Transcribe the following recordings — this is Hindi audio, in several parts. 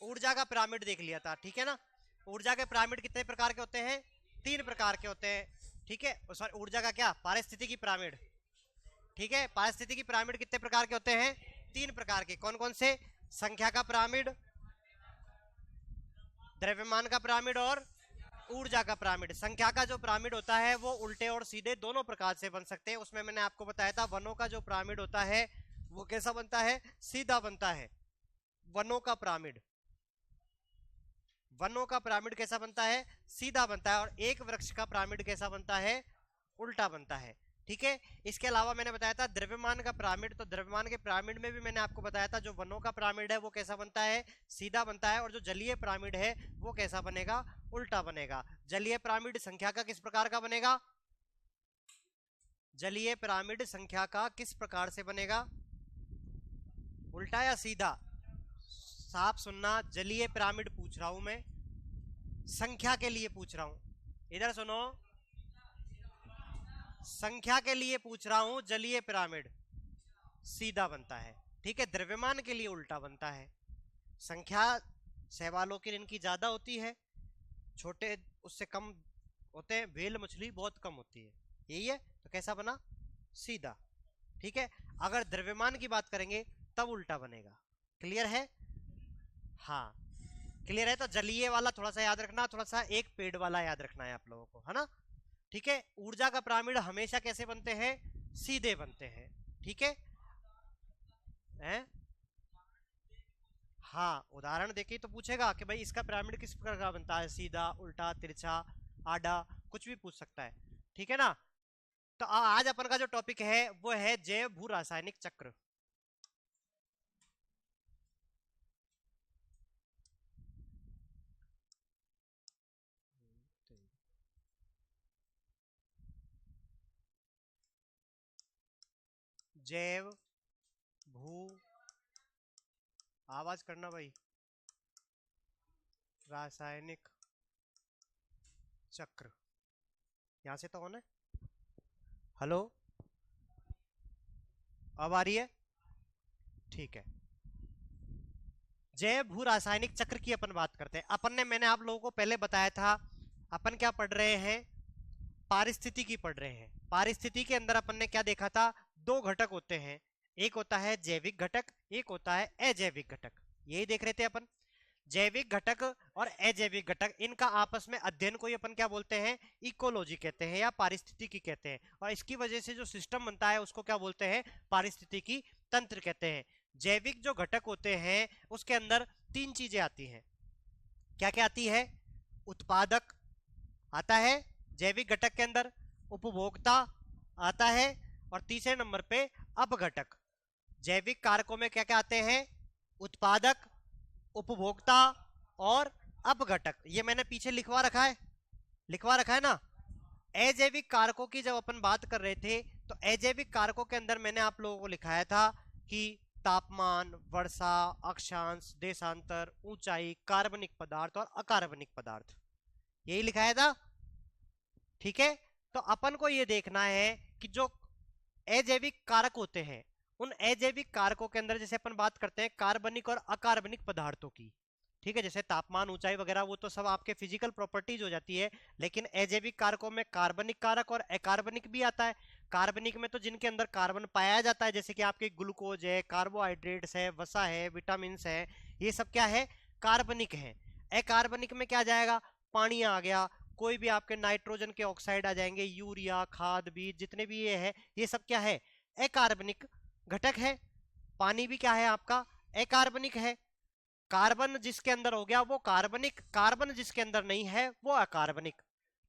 ऊर्जा का पिरामिड देख लिया था, ठीक है ना। ऊर्जा के पिरामिड कितने प्रकार के होते हैं? 3 प्रकार के होते हैं, ठीक है। सॉरी, ऊर्जा का क्या, पारिस्थितिकी पिरामिड, ठीक है। पारिस्थितिकी पिरामिड कितने प्रकार के होते हैं? 3 प्रकार के। कौन कौन से? संख्या का पिरामिड, द्रव्यमान का पिरामिड और ऊर्जा का पिरामिड। संख्या का जो पिरामिड होता है वो उल्टे और सीधे दोनों प्रकार से बन सकते हैं। उसमें मैंने आपको बताया था वनों का जो पिरामिड होता है वो कैसा बनता है? सीधा बनता है। वनों का पिरामिड, वनों का पिरामिड कैसा बनता है? सीधा बनता है। और एक वृक्ष का पिरामिड कैसा बनता है? उल्टा बनता है, ठीक है। इसके अलावा मैंने बताया था द्रव्यमान का पिरामिड, तो द्रव्यमान के पिरामिड में भी मैंने आपको बताया था जो वनों का पिरामिड है वो कैसा बनता है? सीधा बनता है। और जो जलीय पिरामिड है वो कैसा बनेगा? उल्टा बनेगा। जलीय पिरामिड संख्या का किस प्रकार का बनेगा? जलीय पिरामिड संख्या का किस प्रकार से बनेगा? उल्टा या सीधा? साफ सुनना, जलीय पिरामिड पूछ रहा हूं मैं, संख्या के लिए पूछ रहा हूं। इधर सुनो, संख्या के लिए पूछ रहा हूं। जलीय पिरामिड सीधा बनता है, ठीक है। द्रव्यमान के लिए उल्टा बनता है। संख्या सहवालों इनकी ज्यादा होती है, छोटे उससे कम होते हैं। व्हेल मछली बहुत कम होती है, यही है। तो कैसा बना? सीधा, ठीक है। अगर द्रव्यमान की बात करेंगे तब उल्टा बनेगा। क्लियर है? हाँ, क्लियर है। तो जलीय वाला थोड़ा सा याद रखना, थोड़ा सा एक पेड़ वाला याद रखना है आप लोगों को, है ना, ठीक है। ऊर्जा का पिरामिड हमेशा कैसे बनते हैं? सीधे बनते हैं, ठीक है। हैं? हाँ, उदाहरण देके तो पूछेगा कि भाई इसका पिरामिड किस प्रकार का बनता है, सीधा, उल्टा, तिरछा, आड़ा, कुछ भी पूछ सकता है, ठीक है ना। तो आज अपन का जो टॉपिक है वो है जैव भू रासायनिक चक्र। जैव भू, आवाज करना भाई, रासायनिक चक्र। यहां से तो ऑन है। हेलो, अब आ रही है? ठीक है। जैव भू रासायनिक चक्र की अपन बात करते हैं। मैंने आप लोगों को पहले बताया था अपन क्या पढ़ रहे हैं? पारिस्थितिकी पढ़ रहे हैं। पारिस्थितिकी के अंदर अपन ने क्या देखा था? 2 घटक होते हैं, एक होता है जैविक घटक, एक होता है अजैविक घटक। यही देख रहे थे अपन। जैविक घटक और अजैविक घटक, इनका आपस में अध्ययन को ही अपन क्या बोलते हैं? इकोलॉजी कहते हैं या पारिस्थितिकी कहते हैं। और इसकी वजह से जो सिस्टम बनता है उसको क्या बोलते हैं? पारिस्थितिकी तंत्र कहते हैं। जैविक जो घटक होते हैं उसके अंदर 3 चीजें आती हैं। क्या क्या आती है? उत्पादक आता है जैविक घटक के अंदर, उपभोक्ता आता है, और तीसरे नंबर पे अपघटक। जैविक कारकों में क्या क्या आते हैं? उत्पादक, उपभोक्ता और अपघटक। ये मैंने पीछे लिखवा रखा है, लिखवा रखा है ना। अजैविक कारकों की जब अपन बात कर रहे थे तो अजैविक कारकों के अंदर मैंने आप लोगों को लिखाया था कि तापमान, वर्षा, अक्षांश, देशांतर, ऊंचाई, कार्बनिक पदार्थ और अकार्बनिक पदार्थ, यही लिखाया था, ठीक है। तो अपन को ये देखना है कि जो अजैविक कारक होते हैं उन अजैविक कारकों के अंदर जैसे अपन बात करते हैं कार्बनिक और अकार्बनिक पदार्थों की, ठीक है। जैसे तापमान, ऊंचाई वगैरह वो तो सब आपके फिजिकल प्रॉपर्टीज हो जाती है, लेकिन अजैविक कारकों में कार्बनिक कारक और अकार्बनिक भी आता है। कार्बनिक में तो जिनके अंदर कार्बन पाया जाता है, जैसे कि आपके ग्लूकोज है, कार्बोहाइड्रेट्स है, वसा है, विटामिन है, ये सब क्या है? कार्बनिक है। अकार्बनिक में क्या जाएगा? पानी आ गया, कोई भी आपके नाइट्रोजन के ऑक्साइड आ जाएंगे, यूरिया, खाद, बीज, जितने भी ये है, ये सब क्या है? अकार्बनिक घटक है। पानी भी क्या है आपका? अकार्बनिक है। कार्बन जिसके अंदर हो गया वो कार्बनिक, कार्बन जिसके अंदर नहीं है वो अकार्बनिक।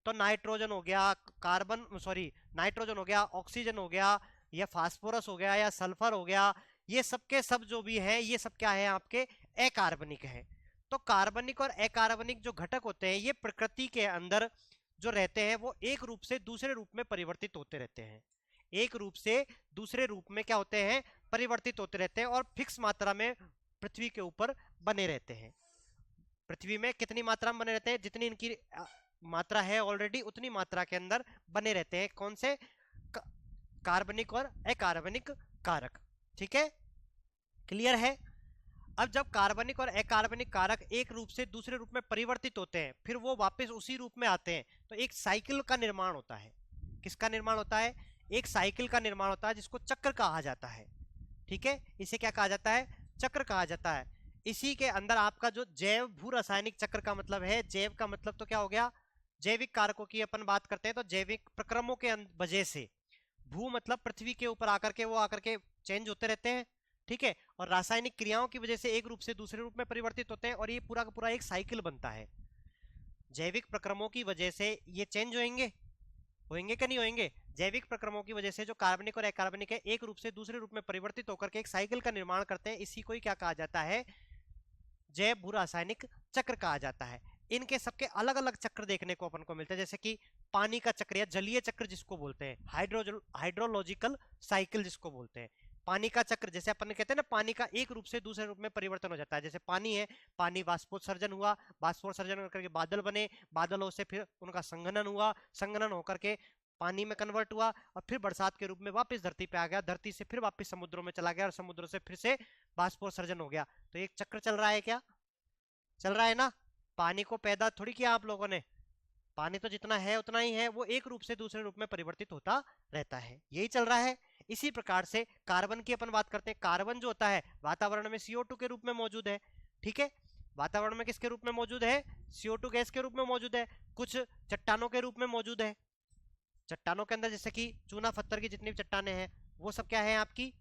तो नाइट्रोजन हो गया, कार्बन सॉरी नाइट्रोजन हो गया, ऑक्सीजन हो गया, या फास्फोरस हो गया, या सल्फर हो गया, ये सब के सब जो भी है ये सब क्या है? आपके अकार्बनिक है। तो कार्बनिक और अकार्बनिक जो घटक होते हैं ये प्रकृति के अंदर जो रहते हैं वो एक रूप से दूसरे रूप में परिवर्तित होते रहते हैं। एक रूप से दूसरे रूप में क्या होते हैं? परिवर्तित होते रहते हैं, और फिक्स मात्रा में पृथ्वी के ऊपर बने रहते हैं। पृथ्वी में कितनी मात्रा में बने रहते हैं? जितनी इनकी मात्रा है ऑलरेडी उतनी मात्रा के अंदर बने रहते हैं। कौन से? कार्बनिक और अकार्बनिक कारक, ठीक है, क्लियर है। अब जब कार्बनिक और अकार्बनिक कारक एक रूप से दूसरे रूप में परिवर्तित होते हैं, फिर वो वापस उसी रूप में आते हैं, तो एक साइकिल का निर्माण होता है। किसका निर्माण होता है? एक साइकिल का निर्माण होता है, जिसको चक्र कहा जाता है। ठीक है, इसे क्या कहा जाता है? चक्र कहा जाता है। इसी के अंदर आपका जो जैव भू रासायनिक चक्र का मतलब है, जैव का मतलब तो क्या हो गया? जैविक कारकों की अपन बात करते हैं तो जैविक प्रक्रमों के वजह से, भू मतलब पृथ्वी के ऊपर आकर के वो आकर के चेंज होते रहते हैं। ठीक है, और रासायनिक क्रियाओं की वजह से एक रूप से दूसरे रूप में परिवर्तित होते हैं, और ये पूरा का पूरा एक साइकिल बनता है। जैविक प्रक्रमों की वजह से ये चेंज होंगे कि नहीं होंगे? जैविक प्रक्रमों की वजह से जो कार्बनिक और अकार्बनिक है एक रूप से दूसरे रूप में परिवर्तित होकर के एक साइकिल का निर्माण करते हैं। इसी को ही क्या कहा जाता है? जैव भू रासायनिक चक्र कहा जाता है। इनके सबके अलग अलग चक्र देखने को अपन को मिलते हैं, जैसे कि पानी का चक्र या जलीय चक्र जिसको बोलते हैं, हाइड्रोलॉजिकल साइकिल जिसको बोलते हैं। पानी का चक्र, जैसे अपन कहते हैं ना, पानी का एक रूप से दूसरे रूप में परिवर्तन हो जाता है। जैसे पानी है, पानी वाष्पोत्सर्जन हुआ, वाष्पोत्सर्जन करके बादल बने, बादलों से फिर उनका संघनन हुआ, संघनन होकर के पानी में कन्वर्ट हुआ, और फिर बरसात के रूप में वापस धरती पे आ गया, धरती से फिर वापस समुद्रों में चला गया, और समुद्रों से फिर से वाष्पोत्सर्जन हो गया। तो एक चक्र चल रहा है, क्या चल रहा है ना? पानी को पैदा थोड़ी किया आप लोगों ने, पानी तो जितना है उतना ही है, वो एक रूप से दूसरे रूप में परिवर्तित होता रहता है, यही चल रहा है। इसी प्रकार से कार्बन की अपन बात करते हैं। कार्बन जो होता है वातावरण में CO2 के रूप में मौजूद है। ठीक है, वातावरण में किसके रूप में मौजूद है? CO2 गैस के रूप में मौजूद है। कुछ चट्टानों के रूप में मौजूद है। चट्टानों के अंदर जैसे कि चूना पत्थर की जितनी भी चट्टाने हैं, वो सब क्या है? आपकी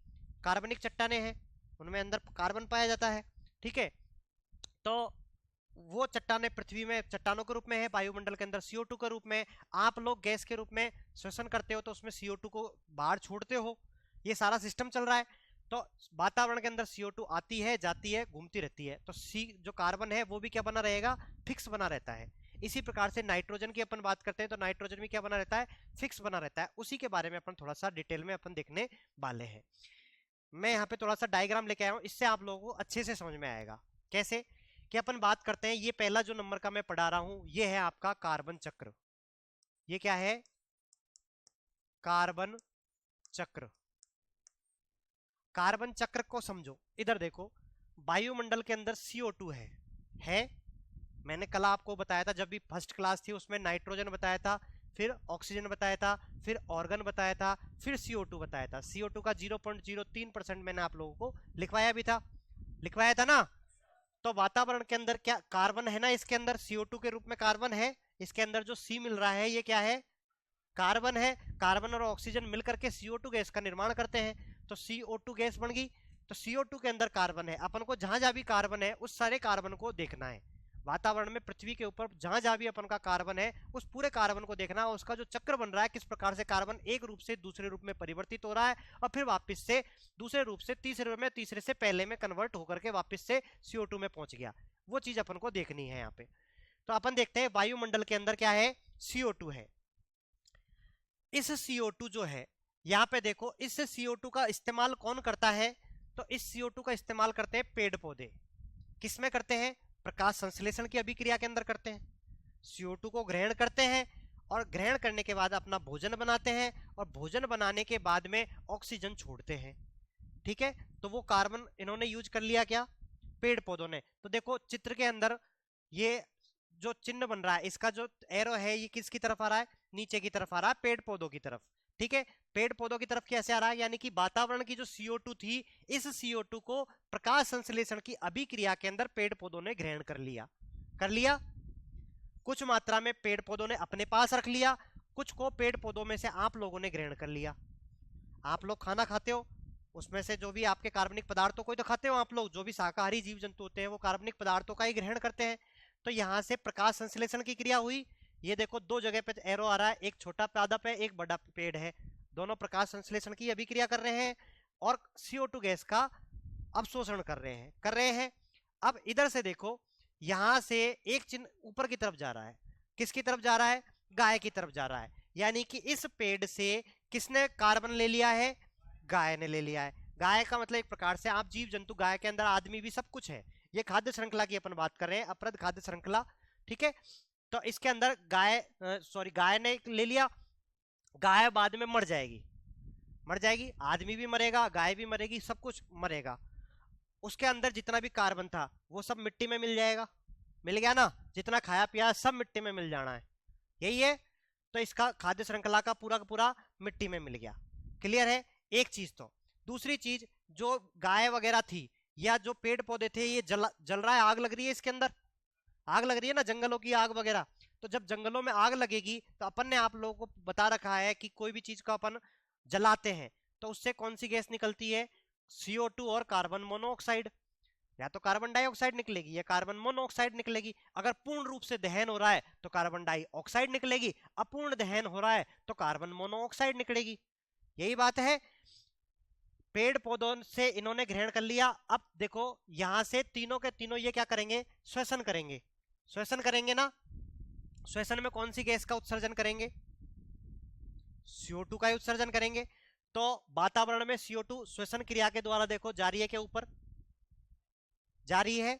कार्बनिक चट्टाने हैं, उनमें अंदर कार्बन पाया जाता है। ठीक है, तो वो चट्टाने पृथ्वी में चट्टानों के रूप में है, वायुमंडल के अंदर CO2 के रूप में। आप लोग गैस के रूप में श्वसन करते हो तो उसमें CO2 को बाहर छोड़ते हो। ये सारा सिस्टम चल रहा है। तो वातावरण के अंदर CO2 आती है, जाती है, घूमती रहती है, तो C जो कार्बन है वो भी क्या बना रहेगा? फिक्स बना रहता है। इसी प्रकार से नाइट्रोजन की अपन बात करते हैं तो नाइट्रोजन भी क्या बना रहता है? फिक्स बना रहता है। उसी के बारे में अपन थोड़ा सा डिटेल में अपन देखने वाले हैं। मैं यहाँ पे थोड़ा सा डायग्राम लेके आया हूँ, इससे आप लोगों को अच्छे से समझ में आएगा। कैसे कि अपन बात करते हैं, ये पहला जो नंबर का मैं पढ़ा रहा हूं ये है आपका कार्बन चक्र। ये क्या है? कार्बन चक्र। कार्बन चक्र को समझो, इधर देखो, वायुमंडल के अंदर CO2 है। मैंने कल आपको बताया था, जब भी फर्स्ट क्लास थी उसमें नाइट्रोजन बताया था, फिर ऑक्सीजन बताया था, फिर ऑर्गन बताया था, फिर CO2 बताया था। CO2 का 0.03% मैंने आप लोगों को लिखवाया था ना। तो वातावरण के अंदर क्या कार्बन है ना, इसके अंदर CO2 के रूप में कार्बन है, इसके अंदर जो C मिल रहा है ये क्या है? कार्बन है। कार्बन और ऑक्सीजन मिलकर के CO2 गैस का निर्माण करते हैं, तो CO2 गैस बन गई। तो CO2 के अंदर कार्बन है, अपन को जहां जहां भी कार्बन है उस सारे कार्बन को देखना है। वातावरण में पृथ्वी के ऊपर जहां जहां भी अपन का कार्बन है उस पूरे कार्बन को देखना है, उसका जो चक्र बन रहा है, किस प्रकार से कार्बन एक रूप से दूसरे रूप में परिवर्तित हो रहा है, और फिर वापस से दूसरे रूप से तीसरे रूप में, तीसरे से पहले में कन्वर्ट होकर के वापस से CO2 में पहुंच गया। वो चीज अपन को देखनी है यहाँ पे। तो अपन देखते हैं वायुमंडल के अंदर क्या है? CO2 है। इस CO2 जो है, यहाँ पे देखो, इस CO2 का इस्तेमाल कौन करता है? तो इस CO2 का इस्तेमाल करते हैं पेड़ पौधे। किसमें करते हैं? प्रकाश संश्लेषण की अभिक्रिया के अंदर करते हैं। CO2 को ग्रहण करते हैं, और ग्रहण करने के बाद अपना भोजन बनाते हैं, और भोजन बनाने के बाद में ऑक्सीजन छोड़ते हैं। ठीक है, तो वो कार्बन इन्होंने यूज कर लिया, क्या? पेड़ पौधों ने। तो देखो चित्र के अंदर ये जो चिन्ह बन रहा है, इसका जो एरो है ये किसकी तरफ आ रहा है? नीचे की तरफ आ रहा है, पेड़ पौधों की तरफ। ठीक है, पेड़ पौधों की तरफ कैसे आ रहा है? यानी कि वातावरण की जो CO2 थी, इस CO2 को प्रकाश संश्लेषण की अभिक्रिया के अंदर पेड़ पौधों ने ग्रहण कर लिया। कुछ मात्रा में पेड़ पौधों ने अपने पास रख लिया, कुछ को पेड़ पौधों में से आप लोगों ने ग्रहण कर लिया। आप लोग खाना खाते हो, उसमें से जो भी आपके कार्बनिक पदार्थों को ही तो खाते हो आप लोग। जो भी शाकाहारी जीव जंतु होते हैं वो कार्बनिक पदार्थों का ही ग्रहण करते हैं। तो यहाँ से प्रकाश संश्लेषण की क्रिया हुई। ये देखो दो जगह पे एरो आ रहा है, एक छोटा पादप है, एक बड़ा पेड़ है, दोनों प्रकाश संश्लेषण की अभिक्रिया कर रहे हैं और CO2 गैस का अवशोषण कर रहे हैं। अब इधर से देखो, यहां से एक चिन्ह ऊपर की तरफ जा रहा है। किसकी तरफ जा रहा है? गाय की तरफ जा रहा है। यानी कि इस पेड़ से किसने कार्बन ले लिया है? गाय ने ले लिया है। गाय का मतलब एक प्रकार से आप जीव जंतु, गाय के अंदर आदमी भी सब कुछ है। ये खाद्य श्रृंखला की अपन बात कर रहे हैं, अपरद खाद्य श्रृंखला। ठीक है, तो इसके अंदर गाय ने ले लिया। गाय बाद में मर जाएगी, आदमी भी मरेगा, गाय भी मरेगी, सब कुछ मरेगा। उसके अंदर जितना भी कार्बन था वो सब मिट्टी में मिल जाएगा, मिल गया ना, जितना खाया पिया सब मिट्टी में मिल जाना है, यही है। तो इसका खाद्य श्रृंखला का पूरा मिट्टी में मिल गया। क्लियर है एक चीज। तो दूसरी चीज, जो गाय वगैरह थी या जो पेड़ पौधे थे, ये जल रहा है, आग लग रही है इसके अंदर, आग लग रही है ना, जंगलों की आग वगैरह। तो जब जंगलों में आग लगेगी तो अपन ने आप लोगों को बता रखा है कि कोई भी चीज को अपन जलाते हैं तो उससे कौन सी गैस निकलती है, CO2 और कार्बन मोनोऑक्साइड। या तो कार्बन डाइऑक्साइड निकलेगी या कार्बन मोनोऑक्साइड निकलेगी। अगर पूर्ण रूप से दहन हो रहा है तो कार्बन डाइऑक्साइड निकलेगी, अपूर्ण दहन हो रहा है तो कार्बन मोनोऑक्साइड निकलेगी। यही बात है। पेड़ पौधों से इन्होंने ग्रहण कर लिया। अब देखो यहां से तीनों के तीनों ये क्या करेंगे, श्वसन करेंगे। श्वसन करेंगे ना, श्वसन में कौन सी गैस का उत्सर्जन करेंगे, CO2 का ही उत्सर्जन करेंगे। तो वातावरण में CO2 श्वसन क्रिया के द्वारा देखो जारी है, के ऊपर जारी है।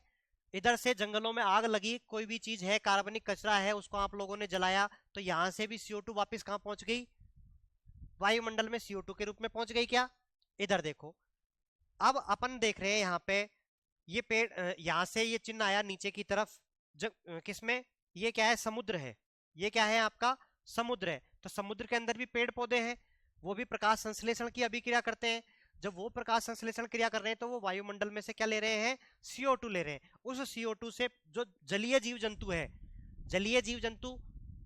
इधर से जंगलों में आग लगी, कोई भी चीज है, कार्बनिक कचरा है, उसको आप लोगों ने जलाया, तो यहां से भी CO2 वापस कहां पहुंच गई, वायुमंडल में CO2 के रूप में पहुंच गई। क्या, इधर देखो, अब अपन देख रहे हैं यहाँ पे ये पेड़, यहां से ये चिन्ह आया नीचे की तरफ, किसमें, ये क्या है, समुद्र है, ये क्या है आपका समुद्र है। तो समुद्र के अंदर भी पेड़ पौधे हैं, वो भी प्रकाश संश्लेषण की अभिक्रिया करते हैं। जब वो प्रकाश संश्लेषण क्रिया कर रहे हैं तो वो वायुमंडल में से क्या ले रहे हैं, CO2 ले रहे हैं। उस CO2 से जो जलीय जीव जंतु है, जलीय जीव जंतु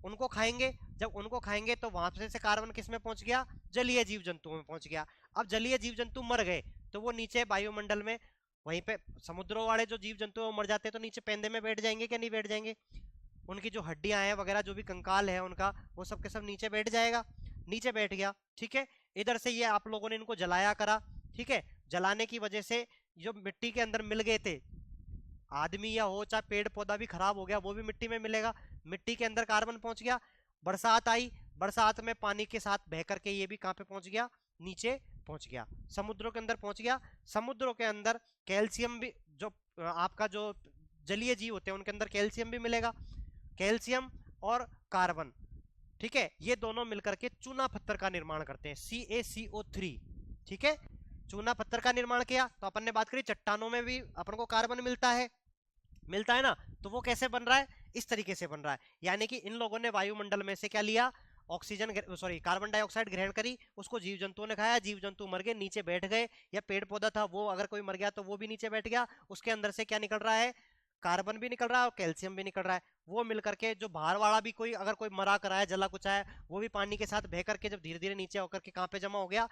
उनको खाएंगे। जब उनको खाएंगे तो वहां से कार्बन किस में पहुंच गया, जलीय जीव जंतुओं में पहुंच गया। अब जलीय जीव जंतु मर गए तो वो नीचे वायुमंडल में, वहीं पे समुद्रों वाले जो जीव जंतु मर जाते हैं तो नीचे पेंदे में बैठ जाएंगे, क्या नहीं बैठ जाएंगे, उनकी जो हड्डियां हैं वगैरह, जो भी कंकाल है उनका, वो सब के सब नीचे बैठ जाएगा, नीचे बैठ गया। ठीक है, इधर से ये आप लोगों ने इनको जलाया करा। ठीक है, जलाने की वजह से जो मिट्टी के अंदर मिल गए थे, आदमी या हो चाहे पेड़ पौधा भी खराब हो गया वो भी मिट्टी में मिलेगा, मिट्टी के अंदर कार्बन पहुंच गया। बरसात आई, बरसात में पानी के साथ बह करके ये भी कहां पे पहुंच गया, नीचे पहुंच गया, समुद्रों के अंदर पहुंच गया। समुद्रों के अंदर कैल्शियम भी, जो आपका जो जलीय जीव होते हैं उनके अंदर कैल्शियम भी मिलेगा, कैल्शियम और कार्बन। ठीक है, ये दोनों मिलकर के चूना पत्थर का निर्माण करते हैं, CaCO3। ठीक है, चूना पत्थर का निर्माण किया। तो अपन ने बात करी चट्टानों में भी अपन को कार्बन मिलता है, मिलता है ना। तो वो कैसे बन रहा है, इस तरीके से बन रहा है, यानी कि इन लोगों ने वायुमंडल में से क्या लिया, ऑक्सीजन, सॉरी कार्बन डाइऑक्साइड ग्रहण करी, उसको जीव जंतुओं ने खाया, जीव जंतु मर गए, नीचे बैठ गए। या पेड़ पौधा था वो अगर कोई मर गया तो वो भी नीचे बैठ गया, उसके अंदर से क्या निकल रहा है, कार्बन भी निकल रहा है और कैल्शियम भी निकल रहा है। वो मिलकर के जो बाहर वाला भी कोई अगर कोई मरा करा है, जला कुछ है, वो भी पानी के साथ बह करके जब धीरे धीरे नीचे होकर के कहां पे जमा हो गया,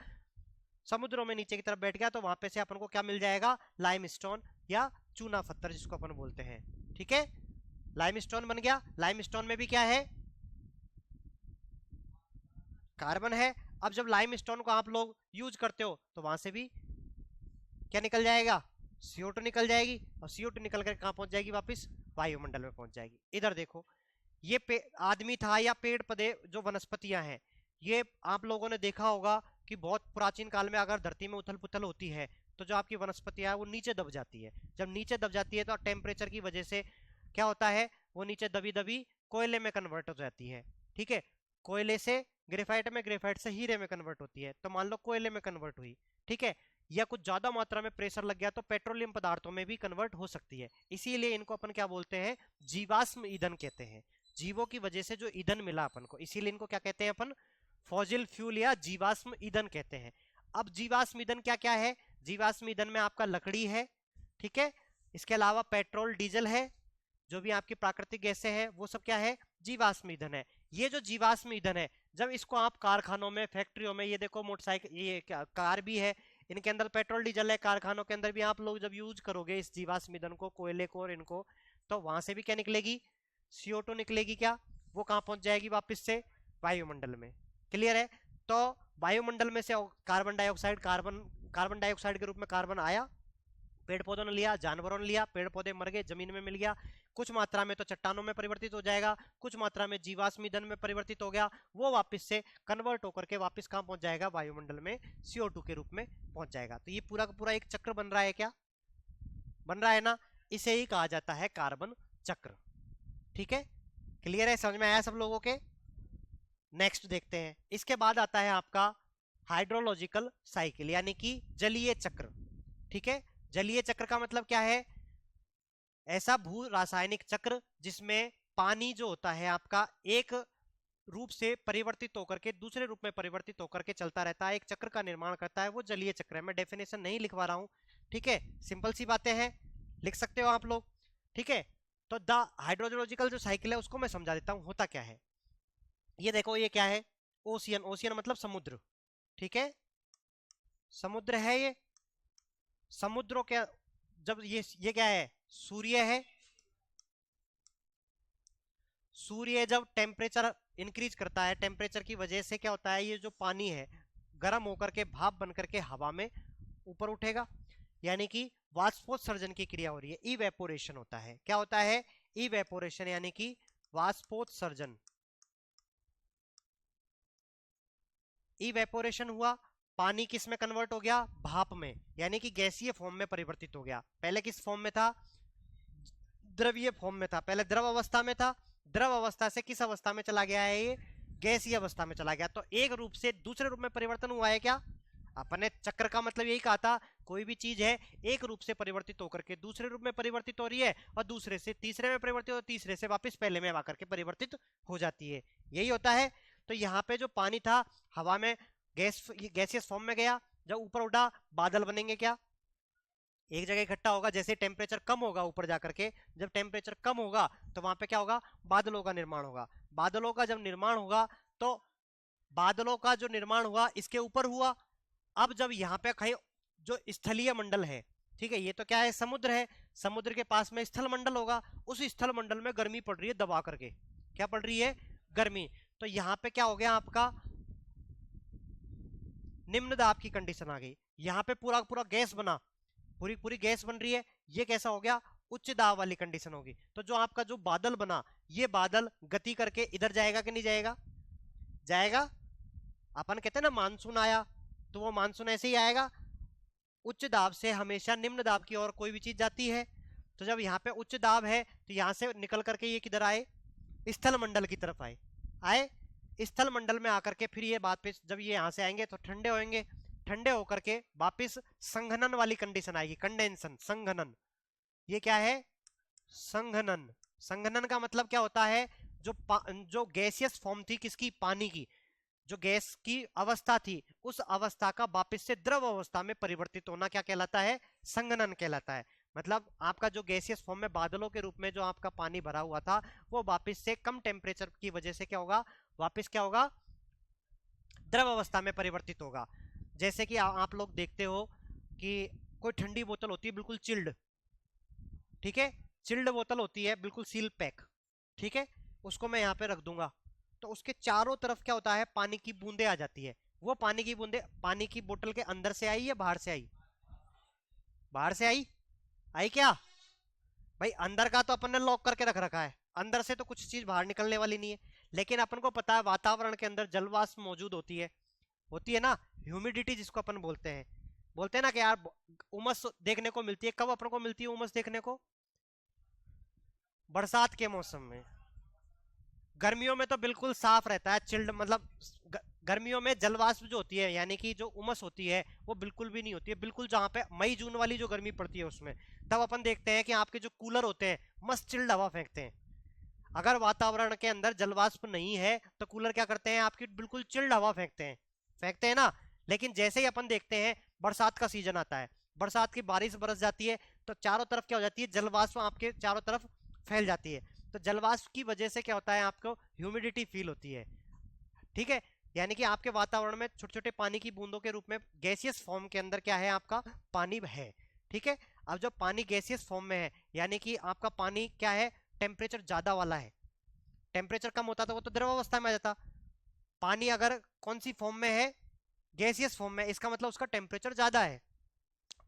समुद्रों में नीचे की तरफ बैठ गया। तो वहां पे से अपन को क्या मिल जाएगा, लाइमस्टोन या चूना पत्थर जिसको अपन बोलते हैं। ठीक है, लाइमस्टोन बन गया। लाइमस्टोन में भी क्या है, कार्बन है। अब जब लाइमस्टोन को आप लोग यूज करते हो तो वहां से भी क्या निकल जाएगा, CO2 निकल जाएगी, और CO2 निकल कर कहां पहुंच जाएगी, वापस वायुमंडल में पहुंच जाएगी। इधर देखो, ये आदमी था या पेड़ पौधे जो वनस्पतियां हैं, ये आप लोगों ने देखा होगा कि बहुत प्राचीन काल में अगर धरती में उथल पुथल होती है तो जो आपकी वनस्पतियां है वो नीचे दब जाती है। जब नीचे दब जाती है तो टेम्परेचर की वजह से क्या होता है, वो नीचे दबी दबी कोयले में कन्वर्ट हो जाती है। ठीक है, कोयले से ग्रेफाइट में, ग्रेफाइट से हीरे में कन्वर्ट होती है, तो मान लो कोयले में कन्वर्ट हुई। ठीक है, या कुछ ज्यादा मात्रा में प्रेशर लग गया तो पेट्रोलियम पदार्थों में भी कन्वर्ट हो सकती है। इसीलिए इनको अपन क्या बोलते हैं, जीवाश्म ईंधन कहते हैं। जीवों की वजह से जो ईंधन मिला अपन को, इसीलिए इनको क्या कहते हैं अपन, फॉसिल फ्यूल या जीवाश्म ईंधन कहते हैं। अब जीवाश्म ईंधन क्या क्या है, जीवाश्म ईंधन में आपका लकड़ी है, ठीक है, इसके अलावा पेट्रोल डीजल है, जो भी आपकी प्राकृतिक गैसें हैं वो सब क्या है, जीवाश्म ईंधन है। ये जो जीवाश्म ईंधन है, जब इसको आप कारखानों में, फैक्ट्रियों में, ये देखो मोटरसाइकिल, ये क्या कार भी है, इनके अंदर पेट्रोल डीजल है, कारखानों के अंदर भी आप लोग जब यूज करोगे इस जीवाश्म ईंधन को, कोयले को और इनको, तो वहां से भी क्या निकलेगी, CO2 निकलेगी। क्या, वो कहां पहुंच जाएगी, वापस से वायुमंडल में। क्लियर है। तो वायुमंडल में से कार्बन डाइऑक्साइड, कार्बन डाइऑक्साइड के रूप में कार्बन आया, पेड़ पौधों ने लिया, जानवरों ने लिया, पेड़ पौधे मर गए, जमीन में मिल गया, कुछ मात्रा में तो चट्टानों में परिवर्तित हो जाएगा, कुछ मात्रा में जीवाश्म ईंधन में परिवर्तित हो गया, वो वापस से कन्वर्ट होकर के वापस कहां पहुंच जाएगा, वायुमंडल में CO2 के रूप में पहुंच जाएगा। तो ये पूरा का पूरा एक चक्र बन रहा है, क्या बन रहा है ना, इसे ही कहा जाता है कार्बन चक्र। ठीक है, क्लियर है, समझ में आया सब लोगों के। नेक्स्ट देखते हैं, इसके बाद आता है आपका हाइड्रोलॉजिकल साइकिल, यानी कि जलीय चक्र। ठीक है, जलीय चक्र का मतलब क्या है? ऐसा भू रासायनिक चक्र जिसमें पानी जो होता है आपका एक रूप से परिवर्तित होकर के दूसरे रूप में परिवर्तित होकर के चलता रहता है, एक चक्र का निर्माण करता है, वो जलीय चक्र है। मैं डेफिनेशन नहीं लिखवा रहा हूं, ठीक है, सिंपल सी बातें हैं, लिख सकते हो आप लोग, ठीक है। तो द हाइड्रोलॉजिकल जो साइकिल है उसको मैं समझा देता हूं, होता क्या है। ये देखो, ये क्या है? ओशियन, ओशियन मतलब समुद्र, ठीक है, समुद्र है ये। समुद्रों के जब ये क्या है? सूर्य है। सूर्य जब टेम्परेचर इंक्रीज करता है, टेम्परेचर की वजह से क्या होता है, ये जो पानी है गर्म होकर के भाप बनकर के हवा में ऊपर उठेगा, यानी कि वाष्पोत्सर्जन की क्रिया हो रही है, इवेपोरेशन होता है। क्या होता है? इवेपोरेशन, यानी कि वाष्पोत्सर्जन। इवेपोरेशन हुआ, पानी किस में कन्वर्ट हो गया? भाप में, यानी कि गैसीय फॉर्म में परिवर्तित हो गया। पहले किस फॉर्म में था? द्रवीय फॉर्म में था, पहले द्रव अवस्था में था, द्रव अवस्था से किस अवस्था में चला गया है? ये गैसीय अवस्था में चला गया। तो एक रूप से दूसरे रूप में परिवर्तन हुआ है क्या? अपने चक्र का मतलब यही कहा था, कोई भी चीज है एक रूप से परिवर्तित होकर के दूसरे रूप में परिवर्तित हो रही है, और दूसरे से तीसरे में परिवर्तित, और तीसरे से वापस पहले में आकर के परिवर्तित हो जाती है, यही होता है। तो यहाँ पे जो पानी था हवा में गैसियस फॉर्म में गया, जब ऊपर उठा बादल बनेंगे क्या? एक जगह इकट्ठा होगा, जैसे टेम्परेचर कम होगा ऊपर जाकर के, जब टेम्परेचर कम होगा तो वहां पे क्या होगा? बादलों का निर्माण होगा। बादलों का जब निर्माण होगा तो बादलों का जो निर्माण हुआ इसके ऊपर हुआ। अब जब यहाँ पे कहीं जो स्थलीय मंडल है, ठीक है, ये तो क्या है? समुद्र है, समुद्र के पास में स्थल मंडल होगा, उस स्थल मंडल में गर्मी पड़ रही है दबा करके। क्या पड़ रही है? गर्मी। तो यहाँ पे क्या हो गया आपका? निम्न दाब की कंडीशन आ गई। यहाँ पे पूरा पूरा गैस बना, पूरी पूरी गैस बन रही है, ये कैसा हो गया? उच्च दाब वाली कंडीशन होगी। तो जो आपका जो बादल बना, ये बादल गति करके इधर जाएगा कि नहीं जाएगा? जाएगा। अपन कहते हैं ना मानसून आया, तो वो मानसून ऐसे ही आएगा, उच्च दाब से हमेशा निम्न दाब की ओर कोई भी चीज जाती है। तो जब यहाँ पे उच्च दाब है तो यहाँ से निकल करके ये किधर आए? स्थल मंडल की तरफ आए। आए स्थल मंडल में आकर के फिर ये वापस जब ये यहाँ से आएंगे तो ठंडे होंगे, ठंडे होकर के वापस संघनन वाली कंडीशन आएगी, कंडेंसन, संघनन। ये क्या है? संघनन। संघनन का मतलब क्या होता है? जो गैसियस फॉर्म थी किसकी? पानी की, जो गैस की अवस्था थी उस अवस्था का वापस से द्रव अवस्था में परिवर्तित होना क्या कहलाता है? संघनन कहलाता है। मतलब आपका जो गैसियस फॉर्म में बादलों के रूप में जो आपका पानी भरा हुआ था, वो वापस से कम टेम्परेचर की वजह से क्या होगा? वापस क्या होगा? द्रव अवस्था में परिवर्तित होगा। जैसे कि आप लोग देखते हो कि कोई ठंडी बोतल होती है बिल्कुल चिल्ड, ठीक है, चिल्ड बोतल होती है बिल्कुल सील पैक, ठीक है, उसको मैं यहाँ पे रख दूंगा, तो उसके चारों तरफ क्या होता है? पानी की बूंदे आ जाती है। वो पानी की बूंदे पानी की बोतल के अंदर से आई या बाहर से आई? बाहर से आई। आई क्या? भाई अंदर का तो अपन ने लॉक करके रख रखा है, अंदर से तो कुछ चीज बाहर निकलने वाली नहीं है। लेकिन अपन को पता है वातावरण के अंदर जलवाष्प मौजूद होती है ना, ह्यूमिडिटी जिसको अपन बोलते हैं ना कि यार उमस देखने को मिलती है। कब अपन को मिलती है उमस देखने को? बरसात के मौसम में। गर्मियों में तो बिल्कुल साफ रहता है, चिल्ड, मतलब गर्मियों में जलवाष्प जो होती है, यानी कि जो उमस होती है वो बिल्कुल भी नहीं होती है। बिल्कुल जहाँ पे मई जून वाली जो गर्मी पड़ती है उसमें, तब अपन देखते हैं कि आपके जो कूलर होते हैं मस्त चिल्ड हवा फेंकते हैं। अगर वातावरण के अंदर जलवाष्प नहीं है तो कूलर क्या करते हैं? आपकी बिल्कुल चिल्ड हवा फेंकते हैं ना। लेकिन जैसे ही अपन देखते हैं बरसात का सीजन आता है, बरसात की बारिश बरस जाती है, तो चारों तरफ क्या हो जाती है? जलवाष्प आपके चारों तरफ फैल जाती है। तो जलवाष्प की वजह से क्या होता है? आपको ह्यूमिडिटी फील होती है, ठीक है, यानी कि आपके वातावरण में छोटे छोटे पानी की बूंदों के रूप में गैसियस फॉर्म के अंदर क्या है? आपका पानी है, ठीक है। अब जब पानी गैसियस फॉर्म में है, यानी कि आपका पानी क्या है? टेम्परेचर ज्यादा वाला है। टेम्परेचर कम होता तो वो तो द्रव अवस्था में आ जाता। पानी अगर कौन सी फॉर्म में है? गैसियस फॉर्म में, इसका मतलब उसका टेम्परेचर ज्यादा है,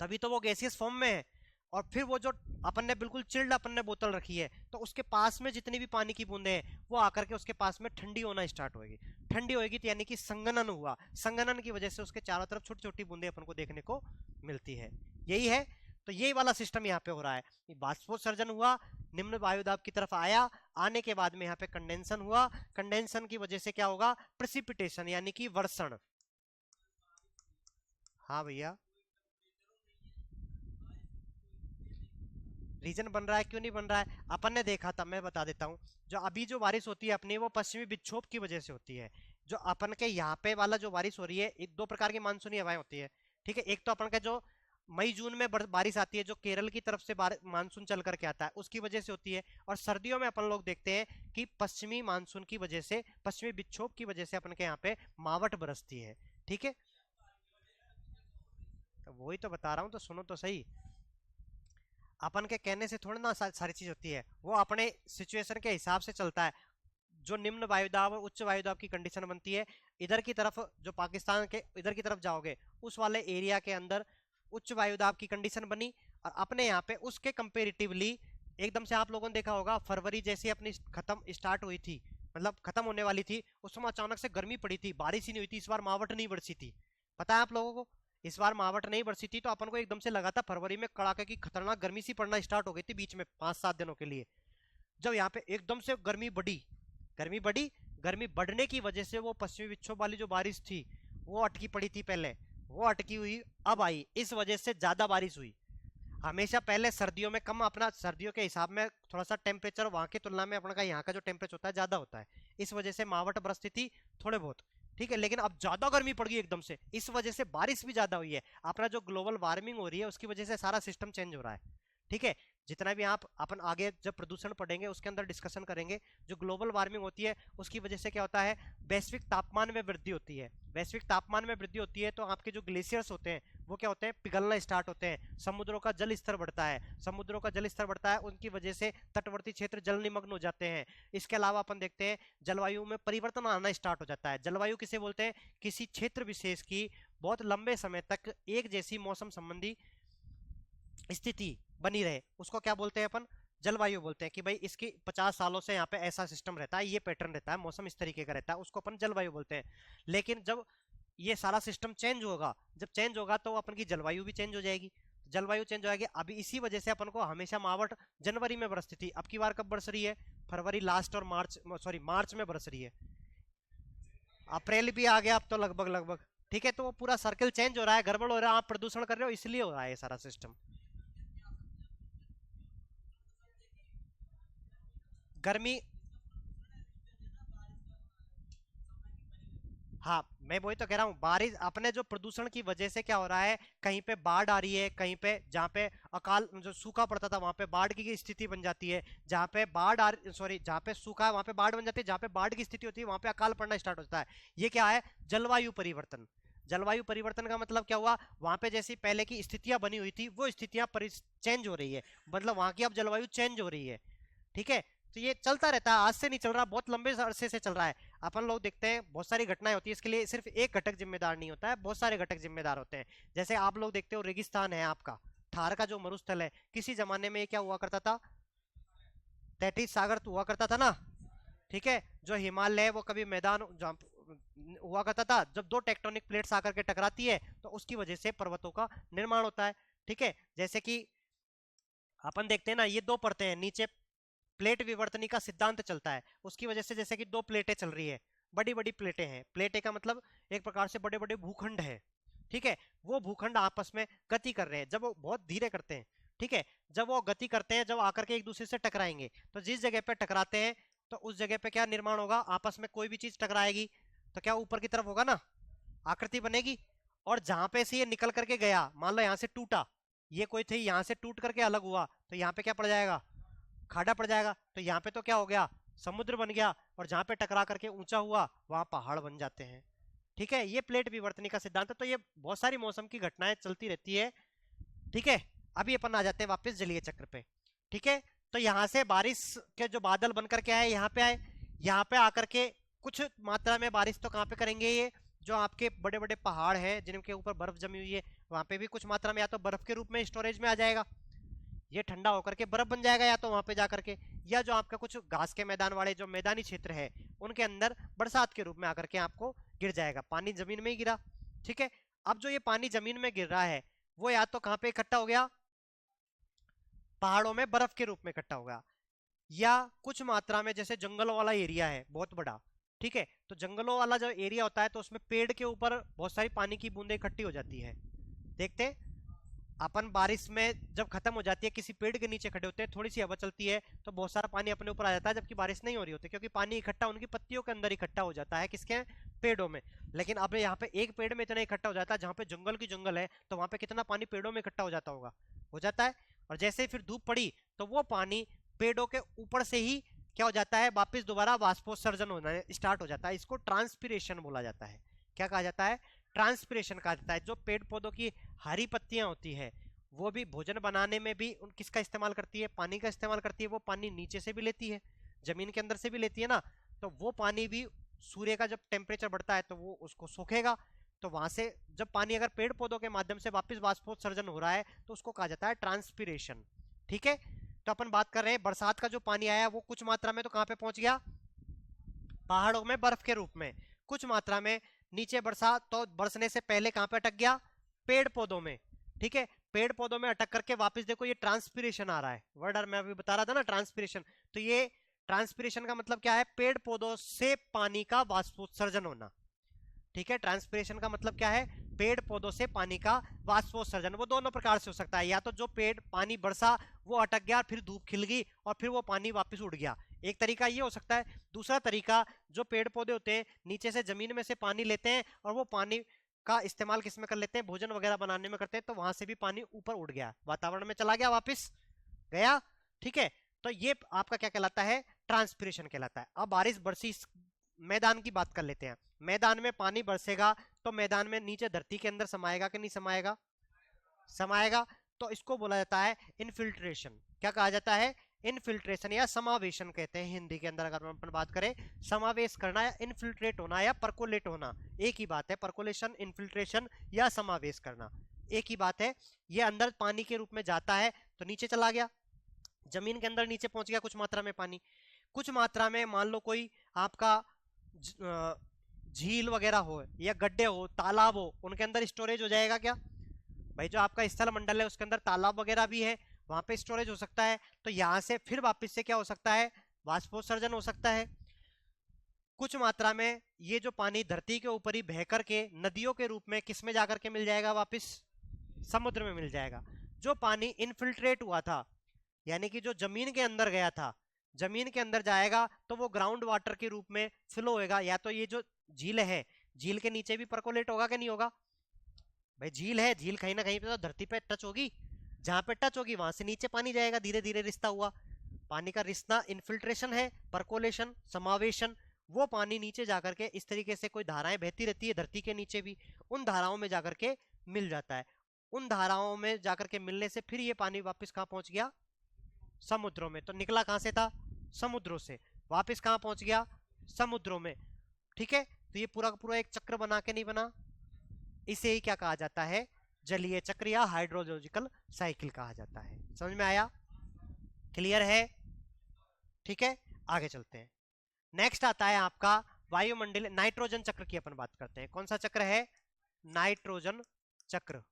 तभी तो वो गैसियस फॉर्म में है। और फिर वो जो अपन ने बिल्कुल चिल्ड अपन ने बोतल रखी है, तो उसके पास में जितनी भी पानी की बूंदे हैं वो आकर के उसके पास में ठंडी होना स्टार्ट होगी। ठंडी होगी तो यानी कि संघनन हुआ, संघनन की वजह से उसके चारों तरफ छोटी छोटी बूंदे अपन को देखने को मिलती है। यही है, तो यही वाला सिस्टम यहाँ पे हो रहा है। बाष्पोत्सर्जन हुआ, निम्न वायुदाब की तरफ आया, आने के बाद में यहाँ पे कंडेंसन हुआ, कंडेंसन की वजह से क्या होगा? प्रेसिपिटेशन, यानी कि वर्षण। हाँ भैया। रीजन बन रहा है, क्यों नहीं बन रहा है? अपन ने देखा था, मैं बता देता हूँ, जो अभी जो बारिश होती है अपनी, वो पश्चिमी विक्षोभ की वजह से होती है। जो अपन के यहाँ पे वाला जो बारिश हो रही है, एक दो प्रकार की मानसूनी हवाएं होती है, ठीक है। एक तो अपन का जो मई जून में बारिश आती है, जो केरल की तरफ से मानसून चल करके आता है, उसकी वजह से होती है। और सर्दियों में अपन लोग देखते हैं कि पश्चिमी मानसून की वजह से, पश्चिमी विक्षोभ की वजह से अपन के यहाँ पे मावट बरसती है, ठीक है। तो वही तो बता रहा हूँ, तो सुनो तो सही। अपन के कहने से थोड़ी ना सारी चीज होती है, वो अपने सिचुएशन के हिसाब से चलता है। जो निम्न वायुदाब और उच्च वायुदाब की कंडीशन बनती है, इधर की तरफ जो पाकिस्तान के इधर की तरफ जाओगे, उस वाले एरिया के अंदर उच्च वायुदाब की कंडीशन बनी, और अपने यहाँ पे उसके कंपेरेटिवली एकदम से आप लोगों ने देखा होगा, फरवरी जैसी अपनी खत्म स्टार्ट हुई थी, मतलब खत्म होने वाली थी, उस समय अचानक से गर्मी पड़ी थी, बारिश ही नहीं हुई थी, इस बार मावट नहीं बरसी थी। पता है आप लोगों को? इस बार मावट नहीं बरसी थी, तो अपन को एकदम से लगा था फरवरी में कड़ाके की खतरनाक गर्मी सी पड़ना स्टार्ट हो गई थी बीच में 5-7 दिनों के लिए। जब यहाँ पे एकदम से गर्मी बढ़ी, गर्मी बढ़ने की वजह से वो पश्चिमी विक्षोभ वाली जो बारिश थी, वो अटकी पड़ी थी पहले, वो अटकी हुई अब आई, इस वजह से ज्यादा बारिश हुई। हमेशा पहले सर्दियों में कम, अपना सर्दियों के हिसाब में थोड़ा सा टेम्परेचर वहां की तुलना में अपना का यहाँ का जो टेम्परेचर होता है ज्यादा होता है, इस वजह से मावट बरसती थी थोड़े बहुत, ठीक है। लेकिन अब ज्यादा गर्मी पड़ गई एकदम से, इस वजह से बारिश भी ज्यादा हुई है। अपना जो ग्लोबल वार्मिंग हो रही है, उसकी वजह से सारा सिस्टम चेंज हो रहा है, ठीक है। जितना भी आप अपन आगे जब प्रदूषण पढ़ेंगे उसके अंदर डिस्कशन करेंगे, जो ग्लोबल वार्मिंग होती है उसकी वजह से क्या होता है, वैश्विक तापमान में वृद्धि होती है। वैश्विक तापमान में वृद्धि होती है तो आपके जो ग्लेशियर्स होते हैं वो क्या होते हैं, पिघलना स्टार्ट होते हैं, समुद्रों का जल स्तर बढ़ता है, समुद्रों का जल स्तर बढ़ता है, उनकी वजह से तटवर्ती क्षेत्र जल निमग्न हो जाते हैं। इसके अलावा अपन देखते हैं जलवायु में परिवर्तन आना स्टार्ट हो जाता है। जलवायु किसे बोलते हैं, किसी क्षेत्र विशेष की बहुत लंबे समय तक एक जैसी मौसम संबंधी स्थिति बनी रहे, उसको क्या बोलते हैं अपन, जलवायु बोलते हैं। कि भाई इसकी 50 सालों से यहाँ पे ऐसा सिस्टम रहता है, ये पैटर्न रहता है, मौसम इस तरीके का रहता है, उसको अपन जलवायु बोलते हैं। लेकिन जब ये सारा सिस्टम चेंज होगा, जब चेंज होगा तो अपन की जलवायु भी चेंज हो जाएगी। जलवायु चेंज हो जाएगी, अभी इसी वजह से अपन को हमेशा मावट जनवरी में बरसती थी, अब की बार कब बरस रही है, फरवरी लास्ट और मार्च, सॉरी मार्च में बरस रही है। अप्रैल भी आ गया अब तो लगभग लगभग, ठीक है। तो वो पूरा सर्कल चेंज हो रहा है, गड़बड़ हो रहा है, आप प्रदूषण कर रहे हो, इसलिए हो रहा है ये सारा सिस्टम। गर्मी, हाँ मैं वही तो कह रहा हूँ, बारिश अपने जो प्रदूषण की वजह से क्या हो रहा है, कहीं पे बाढ़ आ रही है, कहीं पे जहाँ पे अकाल जो सूखा पड़ता था वहां पे बाढ़ की स्थिति बन जाती है, जहाँ पे बाढ़ आ सॉरी जहाँ पे सूखा है वहां पे बाढ़ बन जाती है, जहाँ पे बाढ़ की स्थिति होती है वहां पे अकाल पड़ना स्टार्ट होता है। ये क्या है, जलवायु परिवर्तन। जलवायु परिवर्तन का मतलब क्या हुआ, वहां पे जैसी पहले की स्थितियां बनी हुई थी वो स्थितियां चेंज हो रही है, मतलब वहां की अब जलवायु चेंज हो रही है, ठीक है। तो ये चलता रहता है, आज से नहीं चल रहा, बहुत लंबे अरसे से चल रहा है। अपन लोग देखते हैं बहुत सारी घटनाएं होती है, इसके लिए सिर्फ एक घटक जिम्मेदार नहीं होता है, बहुत सारे घटक जिम्मेदार होते हैं। जैसे आप लोग देखते हो रेगिस्तान है आपका, थार का जो मरुस्थल है, किसी जमाने में ये क्या हुआ करता था, तैतीस सागर तो हुआ करता था ना, ठीक है। जो हिमालय है वो कभी मैदान हुआ करता था, जब दो टेक्टोनिक प्लेट्स आकर के टकराती है तो उसकी वजह से पर्वतों का निर्माण होता है, ठीक है। जैसे कि अपन देखते हैं ना, ये दो परतें हैं, नीचे प्लेट विवर्तनी का सिद्धांत चलता है, उसकी वजह से जैसे कि दो प्लेटें चल रही है, बड़ी बड़ी प्लेटें हैं, प्लेटें का मतलब एक प्रकार से बड़े बड़े भूखंड है, ठीक है। वो भूखंड आपस में गति कर रहे हैं, जब वो बहुत धीरे करते हैं, ठीक है, जब वो गति करते हैं, जब आकर के एक दूसरे से टकराएंगे, तो जिस जगह पे टकराते हैं तो उस जगह पे क्या निर्माण होगा, आपस में कोई भी चीज टकराएगी तो क्या ऊपर की तरफ होगा ना, आकृति बनेगी। और जहां पे से ये निकल करके गया, मान लो यहाँ से टूटा, ये कोई थी यहाँ से टूट करके अलग हुआ, तो यहाँ पे क्या पड़ जाएगा, खाड़ा पड़ जाएगा, तो यहाँ पे तो क्या हो गया, समुद्र बन गया। और जहां पे टकरा करके ऊंचा हुआ वहां पहाड़ बन जाते हैं, ठीक है। ये प्लेट विवर्तनी का सिद्धांत है। तो ये बहुत सारी मौसम की घटनाएं चलती रहती है, ठीक है। अभी अपन आ जाते हैं वापस जलीय चक्र पे, ठीक है। तो यहाँ से बारिश के जो बादल बनकर के आए यहाँ पे आए, यहाँ पे आकर के कुछ मात्रा में बारिश तो कहाँ पे करेंगे, ये जो आपके बड़े बड़े पहाड़ हैं जिनके ऊपर बर्फ जमी हुई है, वहां पे भी कुछ मात्रा में या तो बर्फ के रूप में स्टोरेज में आ जाएगा, ये ठंडा होकर के बर्फ बन जाएगा, या तो वहां पे जाकर के, या जो आपका कुछ घास के मैदान वाले जो मैदानी क्षेत्र है उनके अंदर बरसात के रूप में आकर के आपको गिर जाएगा, पानी जमीन में ही गिरा, ठीक है। अब जो ये पानी जमीन में गिर रहा है वो या तो कहाँ पे इकट्ठा हो गया, पहाड़ों में बर्फ के रूप में इकट्ठा हो गया, या कुछ मात्रा में जैसे जंगलों वाला एरिया है बहुत बड़ा, ठीक है, तो जंगलों वाला जो एरिया होता है तो उसमें पेड़ के ऊपर बहुत सारी पानी की बूंदें इकट्ठी हो जाती है, देखते हैं। अपन बारिश में जब खत्म हो जाती है, किसी पेड़ के नीचे खड़े होते हैं, थोड़ी सी हवा चलती है तो बहुत सारा पानी अपने ऊपर आ जाता है, जबकि बारिश नहीं हो रही होती, क्योंकि पानी इकट्ठा उनकी पत्तियों के अंदर इकट्ठा हो जाता है, किसके, पेड़ों में। लेकिन अब यहाँ पे एक पेड़ में इतना इकट्ठा हो जाता है, जहाँ पे जंगल की जंगल है, तो वहां पे कितना पानी पेड़ों में इकट्ठा हो जाता होगा, हो जाता है। और जैसे ही फिर धूप पड़ी तो वो पानी पेड़ों के ऊपर से ही क्या हो जाता है, वापस दोबारा वाष्पोत्सर्जन होना स्टार्ट हो जाता है। इसको ट्रांसपिरेशन बोला जाता है। क्या कहा जाता है, ट्रांसपिरेशन कहा जाता है। जो पेड़ पौधों की हरी पत्तियां होती है वो भी भोजन बनाने में भी किसका इस्तेमाल करती है, पानी का इस्तेमाल करती है। वो पानी नीचे से भी लेती है, जमीन के अंदर से भी लेती है ना, तो वो पानी भी सूर्य का जब टेम्परेचर बढ़ता है तो वो उसको सोखेगा, तो वहां से जब पानी अगर पेड़ पौधों के माध्यम से वापस वाष्पोत्सर्जन हो रहा है तो उसको कहा जाता है ट्रांसपिरेशन। ठीक है, तो अपन बात कर रहे हैं बरसात का जो पानी आया वो कुछ मात्रा में तो कहां पे पहुंच गया, पहाड़ों में बर्फ के रूप में, कुछ मात्रा में नीचे बरसा तो बरसने से पहले कहां पे अटक गया, पेड़ पौधों में। ठीक है, पेड़ पौधों में अटक करके वापस देखो ये ट्रांसपिरेशन आ रहा है, वर्ड मैं अभी बता रहा था ना ट्रांसपिरेशन, तो ये ट्रांसपिरेशन का मतलब क्या है, पेड़ पौधों से पानी का वाष्पोत्सर्जन होना। ठीक है, ट्रांसपिरेशन का मतलब क्या है, पेड़ पौधों से पानी का वाष्पोत्सर्जन। वो दोनों प्रकार से हो सकता है, या तो जो पेड़ पानी बरसा वो अटक गया, फिर धूप खिल गई और फिर वो पानी वापस उड़ गया, एक तरीका ये हो सकता है। दूसरा तरीका, जो पेड़ पौधे होते हैं नीचे से जमीन में से पानी लेते हैं और वो पानी का इस्तेमाल किस में कर लेते हैं, भोजन वगैरह बनाने में करते हैं, तो वहां से भी पानी ऊपर उड़ गया, वातावरण में चला गया, वापस गया। ठीक है, तो ये आपका क्या कहलाता है, ट्रांसपिरेशन कहलाता है। अब बारिश बरसी, मैदान की बात कर लेते हैं। मैदान में पानी बरसेगा तो मैदान में नीचे धरती के अंदर समाएगा कि नहीं समाएगा, समाएगा, तो इसको बोला जाता है इनफिल्ट्रेशन। क्या कहा जाता है, इनफिल्ट्रेशन या समावेशन कहते हैं हिंदी के अंदर। अगर अपन बात करें, समावेश करना या इनफिल्ट्रेट होना या परकोलेट होना एक ही बात है, परकोलेशन, इनफिल्ट्रेशन या समावेश करना एक ही बात है। ये अंदर पानी के रूप में जाता है तो नीचे चला गया, जमीन के अंदर नीचे पहुंच गया कुछ मात्रा में पानी। कुछ मात्रा में मान लो कोई आपका झील वगैरह हो या गड्ढे हो, तालाब हो, उनके अंदर स्टोरेज हो जाएगा क्या भाई, जो आपका स्थल मंडल है उसके अंदर तालाब वगैरह भी है, वहां पे स्टोरेज हो सकता है, तो यहां से फिर वापस से क्या हो सकता है, वाष्पोत्सर्जन हो सकता है। कुछ मात्रा में ये जो पानी धरती के ऊपर ही बह करके नदियों के रूप में किस में जाकर के मिल जाएगा, वापस समुद्र में मिल जाएगा। जो पानी इनफिल्ट्रेट हुआ था, यानी कि जो जमीन के अंदर गया था, जमीन के अंदर जाएगा तो वो ग्राउंड वाटर के रूप में फ्लो होएगा। या तो ये जो झील है, झील के नीचे भी परकोलेट होगा कि नहीं होगा भाई, झील है, झील कहीं ना कहीं पे तो धरती पे टच होगी, जहां पे टच होगी वहां से नीचे पानी जाएगा, धीरे धीरे रिश्ता हुआ, पानी का रिश्ता इनफिल्ट्रेशन है, परकोलेशन, समावेशन। वो पानी नीचे जाकर के इस तरीके से कोई धाराएं बहती रहती है धरती के नीचे भी, उन धाराओं में जाकर के मिल जाता है। उन धाराओं में जाकर के मिलने से फिर ये पानी वापस कहाँ पहुंच गया, समुद्रों में। तो निकला कहां से था, समुद्रों से, वापस कहां पहुंच गया, समुद्रों में। ठीक है, तो ये पूरा का पूरा एक चक्र बना के नहीं बना, इसे ही क्या कहा जाता है, जलीय चक्र या हाइड्रोलॉजिकल साइकिल कहा जाता है। समझ में आया, क्लियर है। ठीक है, आगे चलते हैं। नेक्स्ट आता है आपका वायुमंडल, नाइट्रोजन चक्र की अपन बात करते हैं। कौन सा चक्र है, नाइट्रोजन चक्र।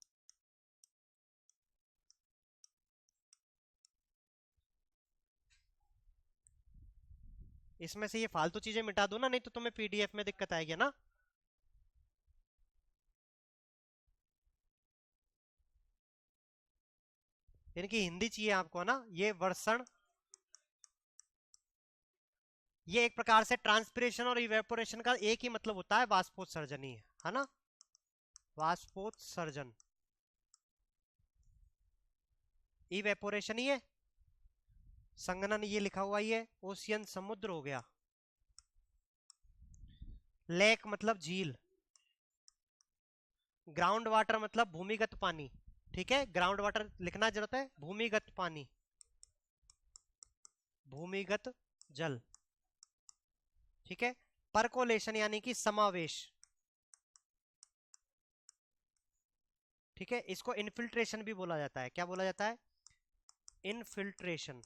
इसमें से ये फालतू चीजें मिटा दो ना, नहीं तो तुम्हें पीडीएफ में दिक्कत आएगी ना। इनकी हिंदी चाहिए आपको ना, ये वर्षण, ये एक प्रकार से ट्रांसपिरेशन और इवेपोरेशन का एक ही मतलब होता है, वाष्पोत्सर्जन ही है ना, वाष्पोत्सर्जन। इवेपोरेशन ही है, संगनन ये लिखा हुआ ही है, ओशियन समुद्र हो गया, लेक मतलब झील, ग्राउंड वाटर मतलब भूमिगत पानी। ठीक है, ग्राउंड वाटर लिखना जरूरत है, भूमिगत पानी, भूमिगत जल। ठीक है, परकोलेशन यानी कि समावेश। ठीक है, इसको इनफिल्ट्रेशन भी बोला जाता है। क्या बोला जाता है, इनफिल्ट्रेशन।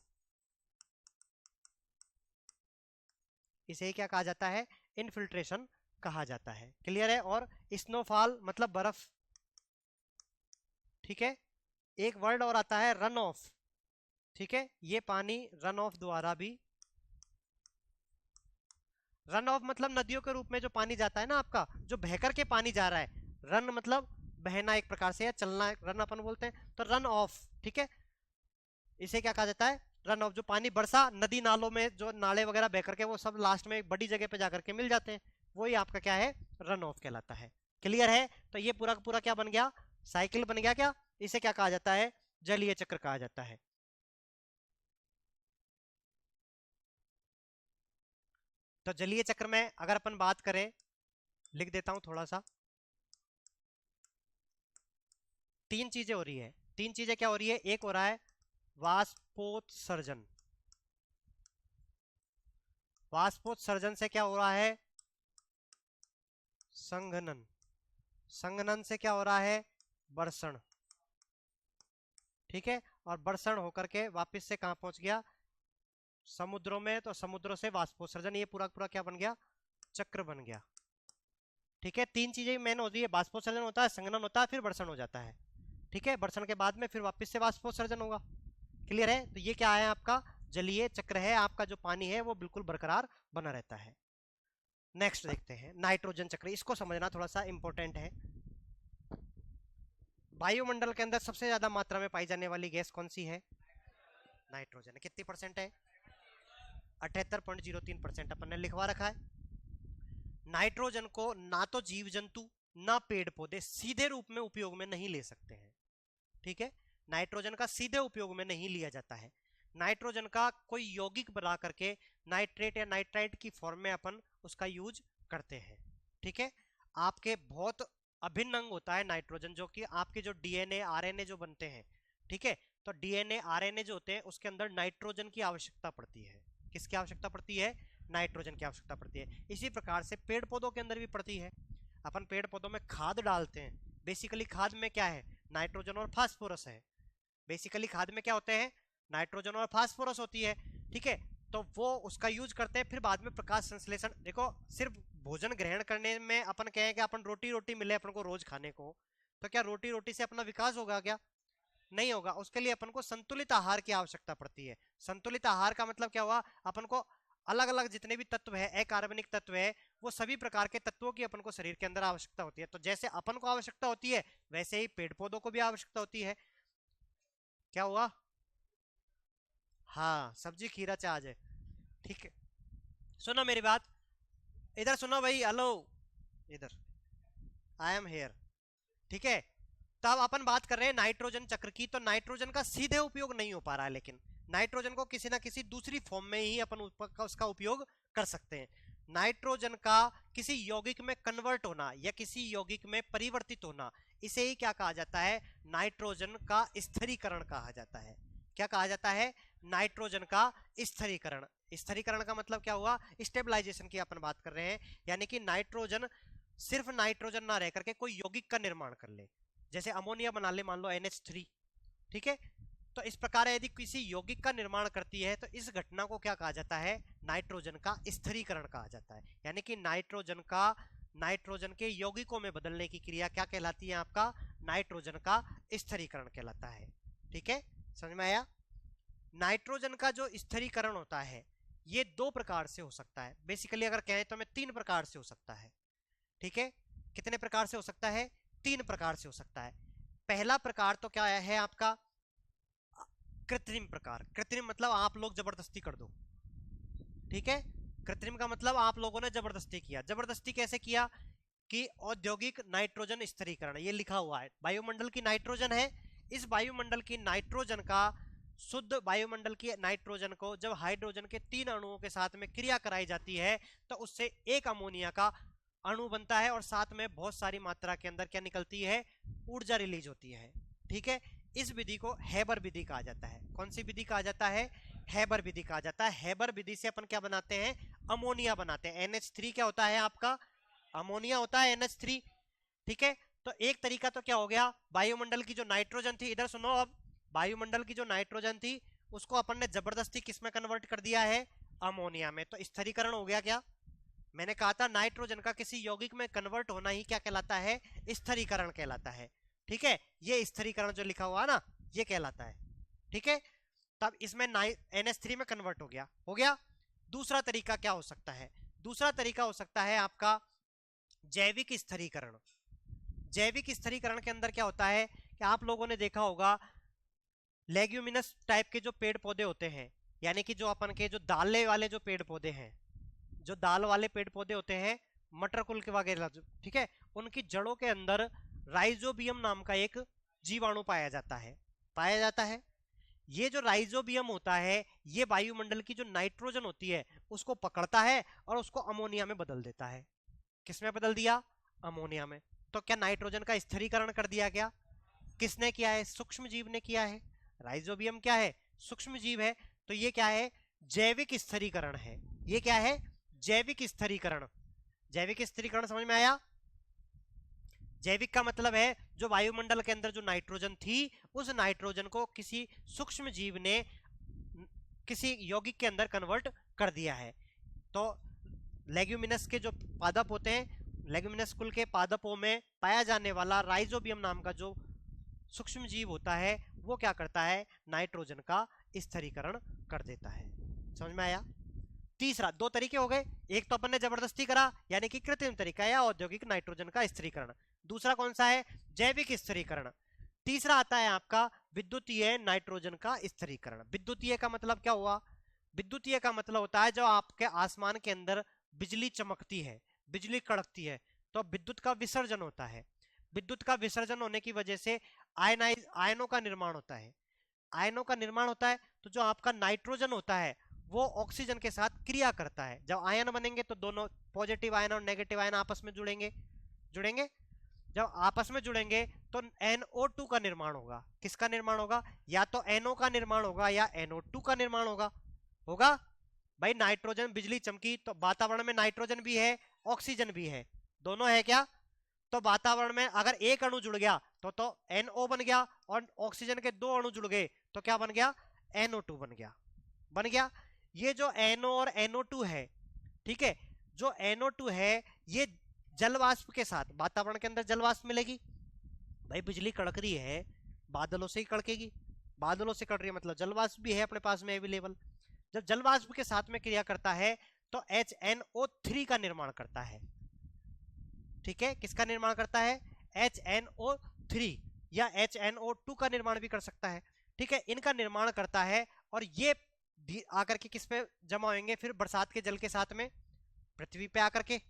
इसे क्या कहा जाता है, इनफिल्ट्रेशन कहा जाता है। क्लियर है। और स्नोफॉल मतलब बर्फ। ठीक है, एक वर्ड और आता है रन ऑफ। ठीक है, ये पानी रन ऑफ द्वारा भी, रन ऑफ मतलब नदियों के रूप में जो पानी जाता है ना आपका, जो बहकर के पानी जा रहा है, रन मतलब बहना एक प्रकार से, या चलना, रन अपन बोलते हैं, तो रन ऑफ, ठीक है, इसे क्या कहा जाता है, रन ऑफ। जो पानी वर्षा नदी नालों में जो नाले वगैरह बह करके वो सब लास्ट में एक बड़ी जगह पे जाकर के मिल जाते हैं, वही आपका क्या है, रन ऑफ कहलाता है। क्लियर है? तो ये पूरा का पूरा क्या बन गया, साइकिल बन गया क्या, इसे क्या कहा जाता है, जलीय चक्र कहा जाता है। तो जलीय चक्र में अगर अपन बात करें, लिख देता हूं थोड़ा सा, तीन चीजें हो रही है। तीन चीजें क्या हो रही है, एक हो रहा है वाष्पोत्सर्जन। वाष्पोत्सर्जन से क्या हो रहा है, संघनन। संघनन से क्या हो रहा है, बर्षण, ठीक है, और बर्षण होकर के वापस से कहां पहुंच गया, समुद्रों में, तो समुद्रों से वाष्पोत्सर्जन, ये पूरा पूरा क्या बन गया, चक्र बन गया। ठीक है, तीन चीजें मेन होती है, वाष्पोत्सर्जन होता है, संघनन होता है, फिर बर्षण हो जाता है। ठीक है, बर्षण के बाद में फिर वापस से वाष्पोत्सर्जन होगा। क्लियर है? तो ये क्या है, आपका जलीय चक्र है, आपका जो पानी है वो बिल्कुल बरकरार बना रहता है। नेक्स्ट देखते हैं नाइट्रोजन चक्र, इसको समझना थोड़ा सा इंपॉर्टेंट है। वायुमंडल के अंदर सबसे ज्यादा मात्रा में पाई जाने वाली गैस कौन सी है, नाइट्रोजन। कितनी परसेंट है, 78.03% अपन ने लिखवा रखा है। नाइट्रोजन को ना तो जीव जंतु ना पेड़ पौधे सीधे रूप में उपयोग में नहीं ले सकते हैं। ठीक है, नाइट्रोजन का सीधे उपयोग में नहीं लिया जाता है। नाइट्रोजन का कोई यौगिक बना करके नाइट्रेट या नाइट्राइट की फॉर्म में अपन उसका यूज करते हैं। ठीक है, आपके बहुत अभिन्न अंग होता है नाइट्रोजन, जो कि आपके जो डीएनए आरएनए जो बनते हैं, ठीक है, तो डीएनए आरएनए जो होते हैं उसके अंदर नाइट्रोजन की आवश्यकता पड़ती है। किसकी आवश्यकता पड़ती है, नाइट्रोजन की आवश्यकता पड़ती है। इसी प्रकार से पेड़ पौधों के अंदर भी पड़ती है। अपन पेड़ पौधों में खाद डालते हैं, बेसिकली खाद में क्या है, नाइट्रोजन और फास्फोरस है। बेसिकली खाद में क्या होते हैं, नाइट्रोजन और फास्फोरस होती है। ठीक है, तो वो उसका यूज करते हैं, फिर बाद में प्रकाश संश्लेषण। देखो, सिर्फ भोजन ग्रहण करने में अपन कहें कि अपन रोटी रोटी मिले अपन को रोज खाने को, तो क्या रोटी रोटी से अपना विकास होगा क्या, नहीं होगा। उसके लिए अपन को संतुलित आहार की आवश्यकता पड़ती है। संतुलित आहार का मतलब क्या हुआ, अपन को अलग अलग जितने भी तत्व है, अकार्बनिक तत्व है, वो सभी प्रकार के तत्वों की अपन को शरीर के अंदर आवश्यकता होती है। तो जैसे अपन को आवश्यकता होती है, वैसे ही पेड़ पौधों को भी आवश्यकता होती है। क्या हुआ, हाँ, सब्जी खीरा चाज है। ठीक है, सुनो मेरी बात, इधर सुनो भाई, हेलो, इधर, आई एम हेयर। ठीक है, तब अपन बात कर रहे हैं नाइट्रोजन चक्र की। तो नाइट्रोजन का सीधे उपयोग नहीं हो पा रहा है, लेकिन नाइट्रोजन को किसी ना किसी दूसरी फॉर्म में ही अपन उसका उपयोग कर सकते हैं। नाइट्रोजन का किसी यौगिक में कन्वर्ट होना या किसी यौगिक में परिवर्तित होना, इसे ही क्या कहा जाता है, नाइट्रोजन का स्थिरीकरण कहा जाता है। क्या कहा जाता है, नाइट्रोजन का स्थिरीकरण। स्थिरीकरण का मतलब क्या हुआ, स्टेबलाइजेशन की अपन बात कर रहे हैं, यानी कि नाइट्रोजन सिर्फ नाइट्रोजन ना रह करके कोई यौगिक का निर्माण कर ले, जैसे अमोनिया बना ले, मान लो NH3। ठीक है, तो इस प्रकार यदि किसी यौगिक का निर्माण करती है, तो इस घटना को क्या कहा जाता है, नाइट्रोजन का स्थिरीकरण कहा जाता है। यानी कि नाइट्रोजन के यौगिकों में बदलने की क्रिया क्या कहलाती है, आपका नाइट्रोजन का स्थिरीकरण कहलाता है। ठीक है, समझ में आया? नाइट्रोजन का जो स्थिरीकरण होता है, ये दो प्रकार से हो सकता है। बेसिकली अगर कहें तो हमें तीन प्रकार से हो सकता है। ठीक है, कितने प्रकार से हो सकता है, तीन प्रकार से हो सकता है। पहला प्रकार तो क्या है आपका, कृत्रिम प्रकार। कृत्रिम मतलब आप लोग जबरदस्ती कर दो। ठीक है, कृत्रिम का मतलब आप लोगों ने जबरदस्ती किया। जबरदस्ती कैसे किया, कि औद्योगिक नाइट्रोजन स्थिरीकरण, ये लिखा हुआ है, वायुमंडल की नाइट्रोजन है, इस वायुमंडल की नाइट्रोजन का, शुद्ध वायुमंडल की नाइट्रोजन को जब हाइड्रोजन के तीन अणुओं के साथ में क्रिया कराई जाती है, तो उससे एक अमोनिया का अणु बनता है और साथ में बहुत सारी मात्रा के अंदर क्या निकलती है, ऊर्जा रिलीज होती है। ठीक है, इस विधि को हैबर विधि कहा जाता है। कौन सी विधि कहा जाता है, हैबर विधि कहा जाता है। हैबर विधि से अपन क्या बनाते हैं, अमोनिया बनाते हैं। NH3 क्या होता है आपका, अमोनिया होता है NH3। ठीक है, तो एक तरीका तो क्या हो गया, वायुमंडल की जो नाइट्रोजन थी, इधर सुनो, अब वायुमंडल की जो नाइट्रोजन थी उसको अपन ने जबरदस्ती किस में कन्वर्ट कर दिया है, अमोनिया में। तो स्थिरीकरण हो गया क्या, मैंने कहा था नाइट्रोजन का किसी यौगिक में कन्वर्ट होना ही क्या कहलाता है, स्थिरीकरण कहलाता है। ठीक है, ये स्थिरीकरण जो लिखा हुआ ना, ये कहलाता है। ठीक है, तब इसमें NH3 में कन्वर्ट हो गया। दूसरा तरीका क्या हो सकता है, दूसरा तरीका हो सकता है आपका जैविक स्थिरीकरण। जैविक स्थिरीकरण के अंदर क्या होता है कि आप लोगों ने देखा होगा लेग्यूमिनस टाइप के जो पेड़ पौधे होते हैं, यानी कि जो अपन के जो दाले वाले जो पेड़ पौधे हैं, जो दाल वाले पेड़ पौधे होते हैं, मटर कुल के वगैरह, ठीक है, उनकी जड़ों के अंदर राइजोबियम नाम का एक जीवाणु पाया जाता है। ये जो राइजोबियम होता है, ये वायुमंडल की जो नाइट्रोजन होती है उसको पकड़ता है और उसको अमोनिया में बदल देता है। किसमें बदल दिया? अमोनिया में। तो क्या नाइट्रोजन का स्थिरीकरण कर दिया? क्या किसने किया है? सूक्ष्म जीव ने किया है। राइजोबियम क्या है? सूक्ष्म जीव है। तो ये क्या है? जैविक स्थिरीकरण है। ये क्या है? जैविक स्थिरीकरण। जैविक स्थिरीकरण समझ में आया? जैविक का मतलब है जो वायुमंडल के अंदर जो नाइट्रोजन थी, उस नाइट्रोजन को किसी सूक्ष्म जीव ने किसी यौगिक के अंदर कन्वर्ट कर दिया है। तो लेग्यूमिनस के जो पादप होते हैं, लेग्यूमिनस कुल के पादपों में पाया जाने वाला राइजोबियम नाम का जो सूक्ष्म जीव होता है, वो क्या करता है? नाइट्रोजन का स्थिरीकरण कर देता है। समझ में आया? तीसरा, दो तरीके हो गए, एक तो अपन ने जबरदस्ती करा यानी कि कृत्रिम तरीका या औद्योगिक नाइट्रोजन का स्थिरीकरण। दूसरा कौन सा है? जैविक स्थिरीकरण। तीसरा आता है आपका विद्युतीय नाइट्रोजन का स्थिरीकरण। विद्युतीय का मतलब क्या हुआ? विद्युतीय का मतलब होता है जब आपके आसमान के अंदर बिजली चमकती है, बिजली कड़कती है, तो विद्युत का विसर्जन होता है। विद्युत का विसर्जन होने की वजह से आयनों का निर्माण होता है। आयनों का निर्माण होता है, तो जो आपका नाइट्रोजन होता है वो ऑक्सीजन के साथ क्रिया करता है। जब आयन बनेंगे तो दोनों पॉजिटिव आयन और नेगेटिव आयन आपस में जुड़ेंगे। जब आपस में जुड़ेंगे तो NO2 का निर्माण होगा। किसका निर्माण होगा? या तो NO का निर्माण होगा या NO2 का निर्माण होगा। भाई नाइट्रोजन, बिजली चमकी तो वातावरण में नाइट्रोजन भी है, ऑक्सीजन भी है, दोनों है क्या? तो वातावरण में अगर एक अणु जुड़ गया तो NO बन गया, और ऑक्सीजन के दो अणु जुड़ गए तो क्या बन गया? NO2 बन गया। ये जो NO और NO2 है, ठीक है, जो NO2 है ये जल वाष्प के साथ, वातावरण के अंदर जल वाष्प मिलेगी। भाई बिजली कड़क रही है, बादलों से ही कड़केगी, बादलों से कड़ रही है मतलब जल वाष्प भी है अपने पास में अवेलेबल। जब जल वाष्प के साथ में क्रिया करता है तो HNO3 का निर्माण करता है। ठीक है, किसका निर्माण करता है? HNO3 या HNO2 का निर्माण भी कर सकता है। ठीक है, इनका निर्माण करता है और ये आकर के किस पे जमा होंगे? फिर बरसात के जल के साथ में पृथ्वी पे आकर के।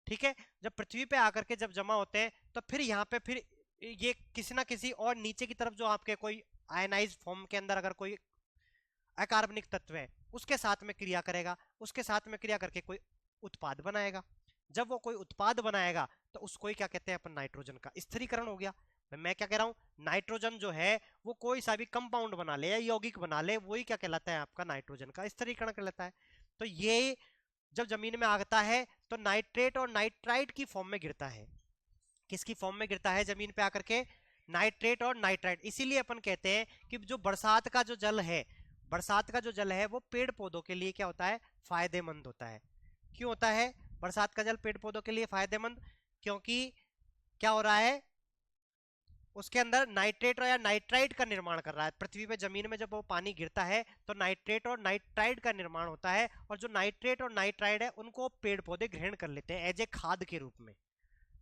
ठीक है, जब पृथ्वी पे आकर के जब जमा होते हैं तो फिर यहाँ पे फिर ये किसी ना किसी और नीचे की तरफ जो आपके कोई आयनाइज फॉर्म के अंदर अगर कोई अकार्बनिक तत्व है उसके साथ में क्रिया करेगा, उसके साथ में क्रिया करके कोई उत्पाद बनाएगा। जब वो कोई उत्पाद बनाएगा तो उसको ही क्या कहते हैं अपन? नाइट्रोजन का स्थिरीकरण हो गया। मैं क्या कह रहा हूं? नाइट्रोजन जो है वो कोई सा भी कंपाउंड बना ले या यौगिक बना ले, वही क्या कहलाता है? आपका नाइट्रोजन का स्थिरीकरण कहलाता है। तो ये जब जमीन में आता है तो नाइट्रेट और नाइट्राइट की फॉर्म में गिरता है। किसकी फॉर्म में गिरता है जमीन पे आकर के? नाइट्रेट और नाइट्राइट। इसीलिए अपन कहते हैं कि जो बरसात का जो जल है, बरसात का जो जल है वो पेड़ पौधों के लिए क्या होता है? फायदेमंद होता है। क्यों होता है बरसात का जल पेड़ पौधों के लिए फायदेमंद? क्योंकि क्या हो रहा है? उसके अंदर नाइट्रेट या नाइट्राइट का निर्माण कर रहा है। पृथ्वी पे जमीन में जब वो पानी गिरता है तो नाइट्रेट और नाइट्राइट का निर्माण होता है, और जो नाइट्रेट और नाइट्राइट है उनको पेड़ पौधे ग्रहण कर लेते हैं एज ए खाद के रूप में।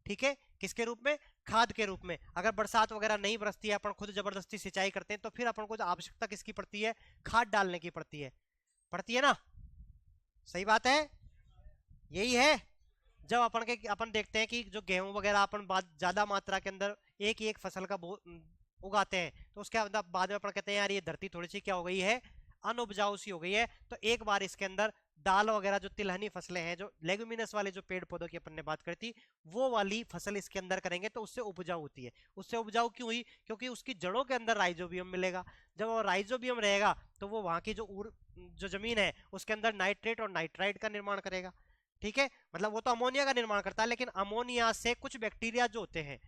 ठीक है, किसके रूप में? खाद के रूप में। अगर बरसात वगैरह नहीं बरसती है, अपन खुद जबरदस्ती सिंचाई करते हैं, तो फिर अपन को जो आवश्यकता किसकी पड़ती है? खाद डालने की पड़ती है ना? सही बात है, यही है। जब अपन देखते हैं कि जो गेहूं वगैरह अपन ज्यादा मात्रा के अंदर एक ही एक फसल का उगाते हैं, तो उसके बाद में अपन कहते हैं यार ये धरती थोड़ी सी क्या हो गई है? अनउपजाऊ सी हो गई है। तो एक बार इसके अंदर दाल वगैरह जो तिलहनी फसलें हैं, जो लेगुमिनस वाले जो पेड़ पौधों की अपन ने बात करी थी, वो वाली फसल इसके अंदर करेंगे तो उससे उपजाऊ होती है। उससे उपजाऊ क्यों हुई? क्योंकि उसकी जड़ों के अंदर राइजोबियम मिलेगा। जब वो राइजोबियम रहेगा तो वो वहां की जो जमीन है उसके अंदर नाइट्रेट और नाइट्राइट का निर्माण करेगा। ठीक है, मतलब वो तो अमोनिया का निर्माण करता है, लेकिन अमोनिया से कुछ बैक्टीरिया जो होते हैं,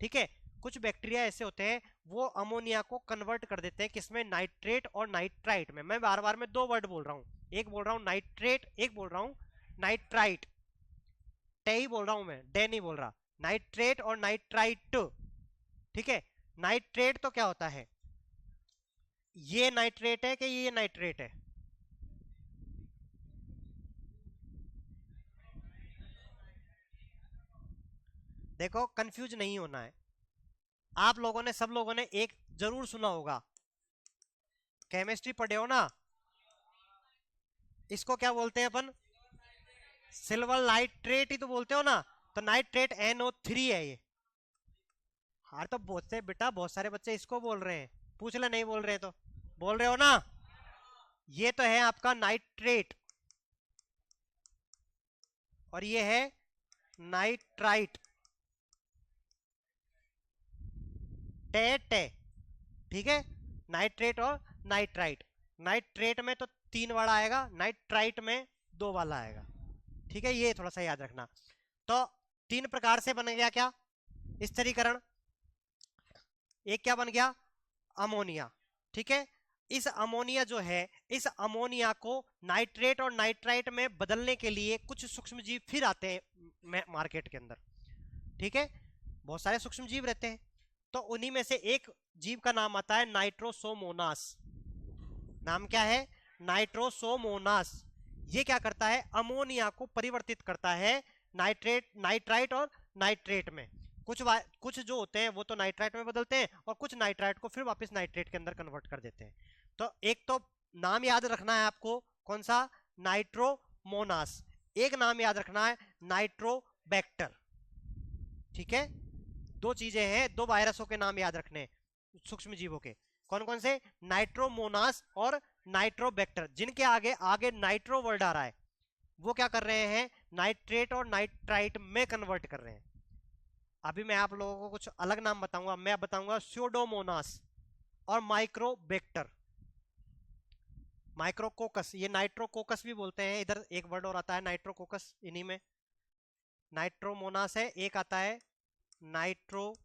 ठीक है, कुछ बैक्टीरिया ऐसे होते हैं वो अमोनिया को कन्वर्ट कर देते हैं किसमें? नाइट्रेट और नाइट्राइट में। मैं बार बार में दो वर्ड बोल रहा हूं, एक बोल रहा हूं नाइट्रेट, एक बोल रहा हूं नाइट्राइट। टे ही बोल रहा हूं मैं, डे नहीं बोल रहा। नाइट्रेट और नाइट्राइट। ठीक है, नाइट्रेट तो क्या होता है? ये नाइट्रेट है कि ये नाइट्रेट है? देखो कंफ्यूज नहीं होना है। आप लोगों ने, सब लोगों ने एक जरूर सुना होगा, केमिस्ट्री पढ़े हो ना, इसको क्या बोलते हैं अपन? सिल्वर नाइट्रेट ही तो बोलते हो ना। तो नाइट्रेट NO3 है ये। हाँ तो बहुत से बेटा, बहुत सारे बच्चे इसको बोल रहे हैं, पूछ ले, नहीं बोल रहे तो बोल रहे हो ना। ये तो है आपका नाइट्रेट, और ये है नाइट्राइट। टे टे, ठीक है। नाइट्रेट और नाइट्राइट। नाइट्रेट में तो 3 वाला आएगा, नाइट्राइट में 2 वाला आएगा, ठीक है। ये थोड़ा सा याद रखना। तो 3 प्रकार से बन गया क्या स्थिरीकरण। एक क्या बन गया? अमोनिया, ठीक है। इस अमोनिया जो है, इस अमोनिया को नाइट्रेट और नाइट्राइट में बदलने के लिए कुछ सूक्ष्म जीव फिर आते हैं मार्केट के अंदर, ठीक है। बहुत सारे सूक्ष्म जीव रहते हैं, तो उन्हीं में से एक जीव का नाम आता है नाइट्रोसोमोनास। नाम क्या है? नाइट्रोसोमोनास। ये क्या करता है? अमोनिया को परिवर्तित करता है नाइट्राइट और नाइट्रेट में। कुछ जो होते हैं वो तो नाइट्राइट में बदलते हैं, और कुछ नाइट्राइट को फिर वापस नाइट्रेट के अंदर कन्वर्ट कर देते हैं। तो एक तो नाम याद रखना है आपको, कौन सा? नाइट्रोमोनास। एक नाम याद रखना है नाइट्रोबैक्टर, ठीक है। 2 चीजें हैं, 2 वायरसों के नाम याद रखने सूक्ष्म जीवों के। कौन कौन से? नाइट्रोमोनास और नाइट्रोबैक्टर। जिनके आगे आगे नाइट्रो वर्ड आ रहा है, वो क्या कर रहे हैं? नाइट्रेट और नाइट्राइट में कन्वर्ट कर रहे हैं। अभी मैं आप लोगों को कुछ अलग नाम बताऊंगा। मैं बताऊंगा स्यूडोमोनास और माइक्रोबैक्टर, माइक्रोकोकस। ये नाइट्रोकोकस भी बोलते हैं, इधर एक वर्ड और आता है नाइट्रोकोकस, इन्हीं में। नाइट्रोमोनास है, एक आता है नाइट्रोकोकस।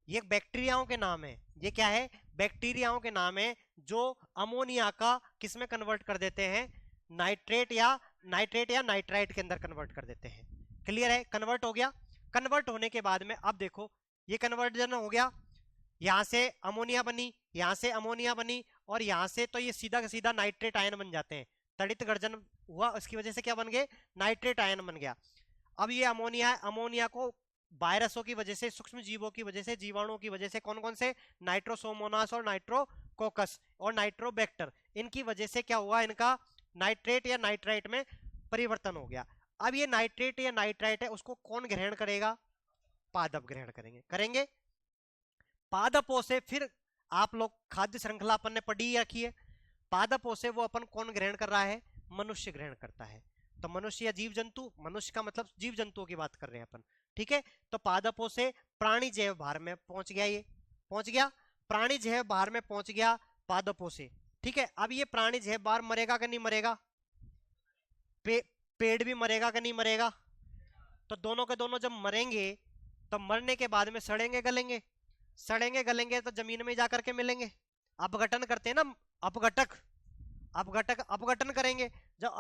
ये बैक्टीरियाओं के नाम है। ये क्या है? बैक्टीरियाओं के नाम है, जो अमोनिया का किस में कन्वर्ट कर देते हैं? नाइट्रेट या नाइट्राइट के अंदर कन्वर्ट कर देते हैं। क्लियर है? कन्वर्ट हो गया। कन्वर्ट होने के बाद में अब देखो, ये कन्वर्जन हो गया, यहां से अमोनिया बनी, यहां से अमोनिया बनी, और यहां से तो ये सीधा का सीधा नाइट्रेट आयन बन जाते हैं। तड़ित गर्जन हुआ, उसकी वजह से क्या बन गए? नाइट्रेट आयन बन गया। अब ये अमोनिया है, अमोनिया को वायरसों की वजह से, सूक्ष्म जीवों की वजह से, जीवाणुओं की वजह से, कौन कौन से? नाइट्रोसोमोनास और नाइट्रोकोकस और नाइट्रोबैक्टर, इनकी वजह से क्या हुआ? इनका नाइट्रेट या नाइट्राइट में परिवर्तन हो गया। अब ये नाइट्रेट या नाइट्राइट है, उसको कौन ग्रहण करेगा? पादप ग्रहण करेंगे। पादपों से फिर, आप लोग खाद्य श्रृंखला अपन ने पढ़ी रखी है, पादपों से वो अपन कौन ग्रहण कर रहा है? मनुष्य ग्रहण करता है। तो मनुष्य या जीव जंतु, मनुष्य का मतलब जीव जंतुओं की बात कर रहे हैं अपन, ठीक है। तो पादपों से प्राणी जैव भार में पहुंच गया, ये पहुंच गया, प्राणी जैव भार में पहुंच गया पादपों से, ठीक है। अब ये प्राणी जैव भार मरेगा कि नहीं मरेगा? पेड़ भी मरेगा कि नहीं मरेगा? तो दोनों के दोनों जब मरेंगे, तो मरने के बाद में सड़ेंगे गलेंगे, सड़ेंगे गलेंगे तो जमीन में जाकर के मिलेंगे। अपघटन करते हैं ना, अपघटक, अपघटन करेंगे। जब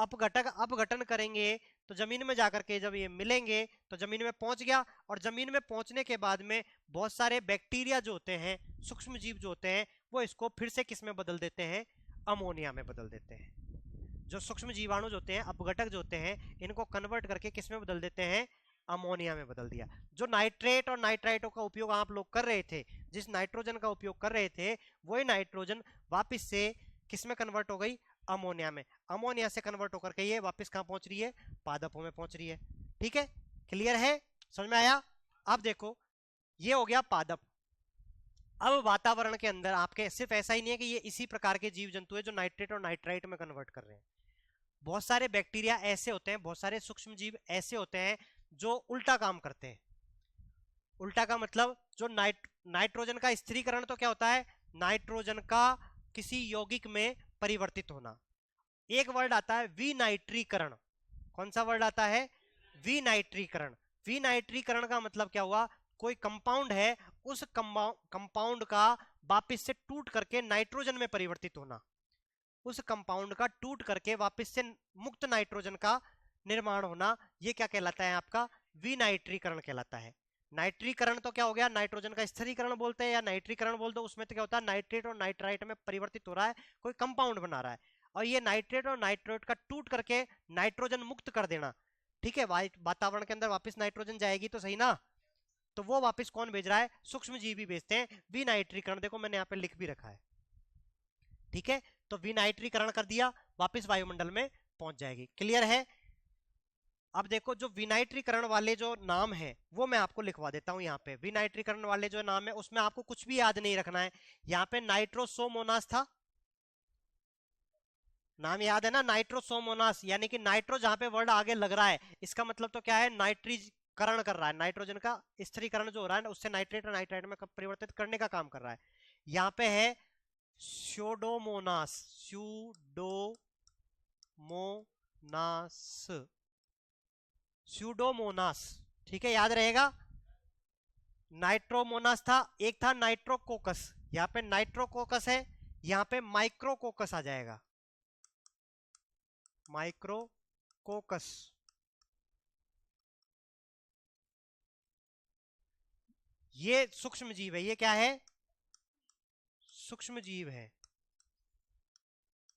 अपघटन करेंगे, तो जमीन में जाकर के जब ये मिलेंगे, तो जमीन में पहुंच गया, और जमीन में पहुंचने के बाद में बहुत सारे बैक्टीरिया जो होते हैं, सूक्ष्म जीव जो होते हैं, वो इसको फिर से किस में बदल देते हैं? अमोनिया में बदल देते हैं। जो सूक्ष्म जीवाणु जो होते हैं, अपघटक जो होते हैं, इनको कन्वर्ट करके किस में बदल देते हैं? अमोनिया में बदल दिया। जो नाइट्रेट और नाइट्राइटों का उपयोग आप लोग कर रहे थे, जिस नाइट्रोजन का उपयोग कर रहे थे, वही नाइट्रोजन वापस से किस में कन्वर्ट हो गई? अमोनिया में। अमोनिया से कन्वर्ट होकर के ये वापस कहां पहुंच रही है? पादपों में पहुंच रही है, ठीक है। क्लियर है? समझ में आया? अब देखो, ये हो गया पादप। अब वातावरण के अंदर आपके सिर्फ ऐसा ही नहीं है कि ये इसी प्रकार के जीव जंतु है जो नाइट्रेट और नाइट्राइट में कन्वर्ट कर रहे हैं। बहुत सारे बैक्टीरिया ऐसे होते हैं, बहुत सारे सूक्ष्म जीव ऐसे होते हैं जो उल्टा काम करते हैं। उल्टा का मतलब, जो नाइट्रोजन का स्थिरीकरण तो क्या होता है? नाइट्रोजन का किसी यौगिक में परिवर्तित होना। एक वर्ड आता है विनाइट्रीकरण। कौन सा वर्ड आता है? विनाइट्रीकरण। विनाइट्रीकरण का मतलब क्या हुआ? कोई कंपाउंड है, उस कंपाउंड का वापस से टूट करके नाइट्रोजन में परिवर्तित होना, उस कंपाउंड का टूट करके वापस से मुक्त नाइट्रोजन का निर्माण होना, ये क्या कहलाता है? आपका विनाइट्रीकरण कहलाता है। नाइट्रीकरण तो क्या हो गया? नाइट्रोजन का स्थिरीकरण बोलते हैं, या नाइट्रीकरण बोल दो, उसमें तो क्या होता है? नाइट्रेट और नाइट्राइट में परिवर्तित हो रहा है, कोई कंपाउंड बना रहा है। और ये नाइट्रेट और नाइट्रेट का टूट करके नाइट्रोजन मुक्त कर देना। ठीक है, वातावरण के अंदर वापस नाइट्रोजन जाएगी तो सही ना। तो वो वापस कौन भेज रहा है? सूक्ष्म जीवी भेजते हैं विनाइट्रीकरण। देखो मैंने यहाँ पे लिख भी रखा है। ठीक है, तो विनाइट्रीकरण कर दिया, वापस वायुमंडल में पहुंच जाएगी। क्लियर है? अब देखो जो विनाइट्रीकरण वाले जो नाम है वो मैं आपको लिखवा देता हूं यहाँ पे। विनाइट्रीकरण वाले जो नाम है उसमें आपको कुछ भी याद नहीं रखना है। यहाँ पे नाइट्रोसोमोनास था, नाम याद है ना, नाइट्रोसोमोनास, यानी कि नाइट्रो जहां पे वर्ड आगे लग रहा है इसका मतलब तो क्या है? नाइट्रीकरण कर रहा है, नाइट्रोजन का स्थिरीकरण जो हो रहा है उससे नाइट्रेट और नाइट्राइट में परिवर्तित करने का काम कर रहा है। यहाँ पे है स्यूडोमोनास, स्यूडोमोनास, स्यूडोमोनास। ठीक है, याद रहेगा। नाइट्रोमोनास था, एक था नाइट्रोकोकस, यहाँ पे नाइट्रोकोकस है, यहाँ पे माइक्रोकोकस आ जाएगा, माइक्रोकोकस। ये सूक्ष्म जीव है, ये क्या है? सूक्ष्म जीव है।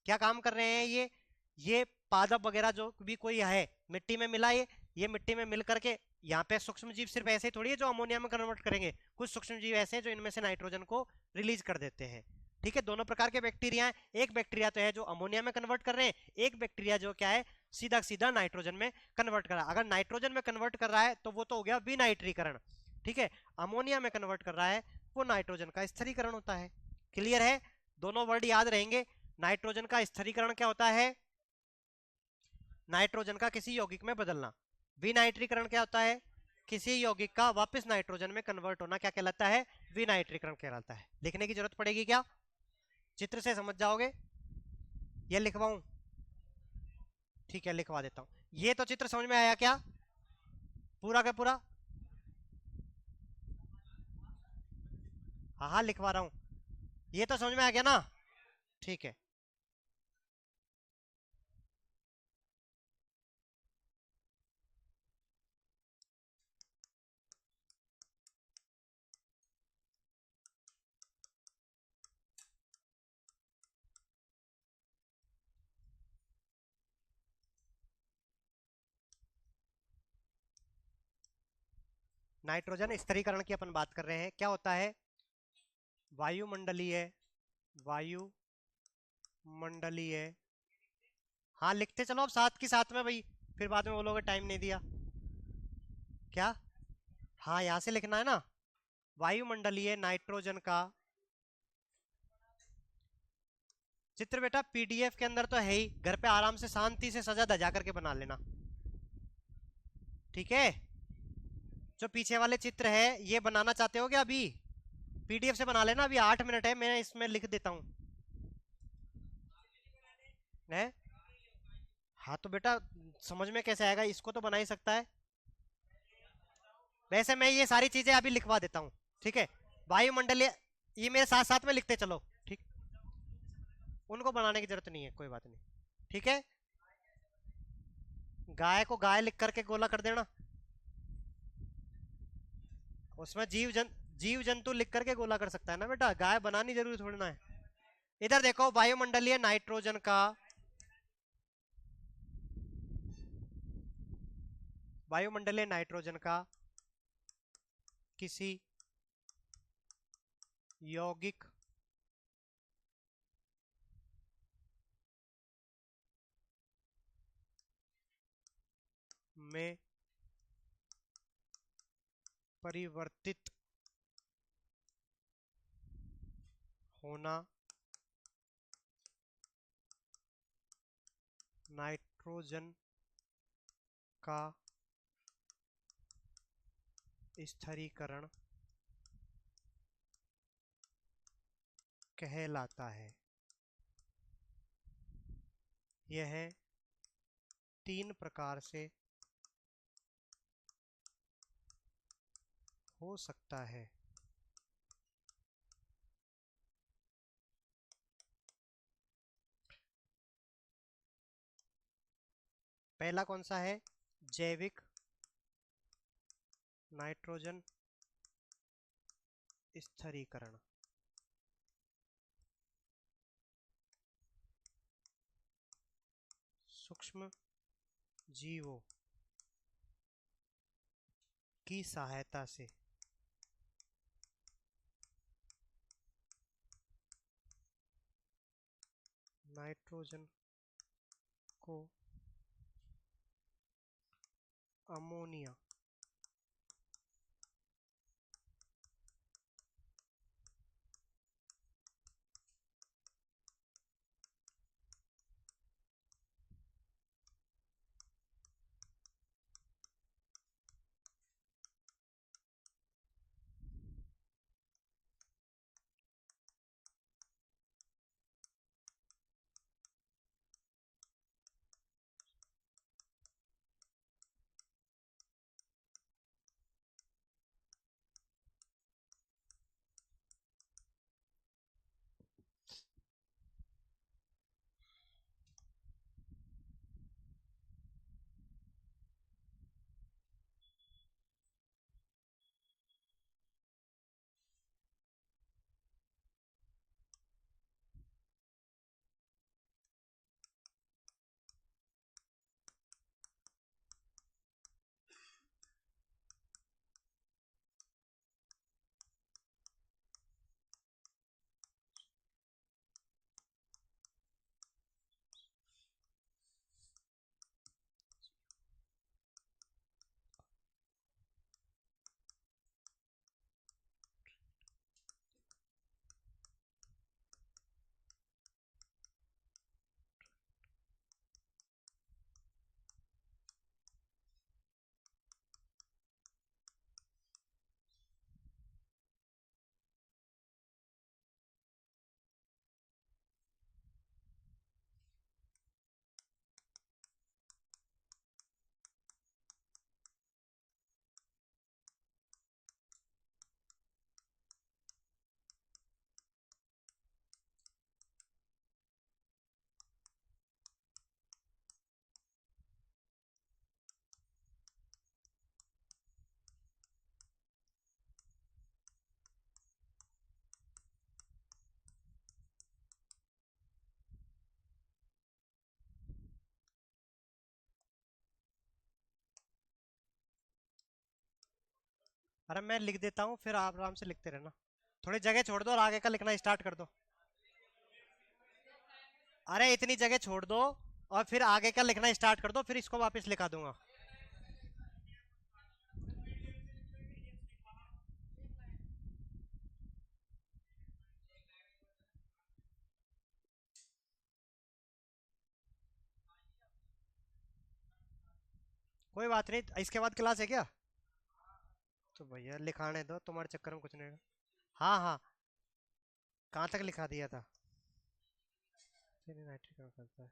क्या काम कर रहे हैं ये पादप वगैरह जो भी कोई है मिट्टी में मिला, ये मिट्टी में मिल करके यहाँ पे सूक्ष्म जीव सिर्फ ऐसे ही थोड़ी है जो अमोनिया में कन्वर्ट करेंगे। कुछ सूक्ष्म जीव ऐसे हैं जो इनमें से नाइट्रोजन को रिलीज कर देते हैं। ठीक है, दोनों प्रकार के बैक्टीरिया हैं। एक बैक्टीरिया तो है जो अमोनिया में कन्वर्ट कर रहे हैं, एक बैक्टीरिया जो क्या है सीधा सीधा नाइट्रोजन में कन्वर्ट कर रहा है। अगर नाइट्रोजन में कन्वर्ट कर रहा है तो वो तो हो गया विनाइट्रीकरण। ठीक है, अमोनिया में कन्वर्ट कर रहा है वो नाइट्रोजन का स्थिरीकरण होता है। क्लियर है? दोनों वर्ड याद रहेंगे। नाइट्रोजन का स्थिरीकरण क्या होता है? नाइट्रोजन का किसी यौगिक में बदलना। विनाइट्रीकरण क्या होता है? किसी यौगिक का वापस नाइट्रोजन में कन्वर्ट होना क्या कहलाता है? विनाइट्रीकरण कहलाता है। लिखने की जरूरत पड़ेगी क्या? चित्र से समझ जाओगे या लिखवाऊं? ठीक है, लिखवा देता हूं। ये तो चित्र समझ में आया क्या? पूरा का पूरा? हाँ हाँ, लिखवा रहा हूं। ये तो समझ में आ गया ना? ठीक है। नाइट्रोजन स्थिरीकरण की अपन बात कर रहे हैं। क्या होता है? वायुमंडलीय, वायुमंडलीय, हाँ लिखते चलो अब साथ के साथ में भाई, फिर बाद में बोलोगे टाइम नहीं दिया। क्या? हाँ यहां से लिखना है ना। वायुमंडलीय नाइट्रोजन का चित्र बेटा पीडीएफ के अंदर तो है ही, घर पे आराम से शांति से सजा धजा करके बना लेना। ठीक है, जो पीछे वाले चित्र है ये बनाना चाहते हो क्या? अभी पीडीएफ से बना लेना, अभी 8 मिनट है, मैं इसमें लिख देता हूँ। है? हाँ तो बेटा समझ में कैसे आएगा, इसको तो बना ही सकता है। वैसे मैं ये सारी चीजें अभी लिखवा देता हूँ। ठीक है, वायुमंडलीय, ये मेरे साथ साथ में लिखते चलो। ठीक, उनको बनाने की जरूरत नहीं है, कोई बात नहीं। ठीक है, गाय को गाय लिख करके गोला कर देना, उसमें जीव जंतु लिख करके गोला कर सकता है ना बेटा, गाय बनानी जरूरी थोड़ी ना है। इधर देखो, वायुमंडलीय नाइट्रोजन का, वायुमंडलीय नाइट्रोजन का किसी यौगिक में परिवर्तित होना नाइट्रोजन का स्थिरीकरण कहलाता है। यह 3 प्रकार से हो सकता है। पहला कौन सा है? जैविक नाइट्रोजन स्थिरीकरण। सूक्ष्म जीवों की सहायता से नाइट्रोजन को अमोनिया अरे मैं लिख देता हूँ, फिर आप आराम से लिखते रहना। थोड़ी जगह छोड़ दो और आगे का लिखना स्टार्ट कर दो। अरे इतनी जगह छोड़ दो और फिर आगे का लिखना स्टार्ट कर दो, फिर इसको वापस लिखा दूंगा। कोई बात नहीं, इसके बाद क्लास है क्या? तो भैया लिखाने दो, तुम्हारे चक्कर में कुछ नहीं होगा। हाँ हाँ, कहाँ तक लिखा दिया था? नाइट्रिक करता है।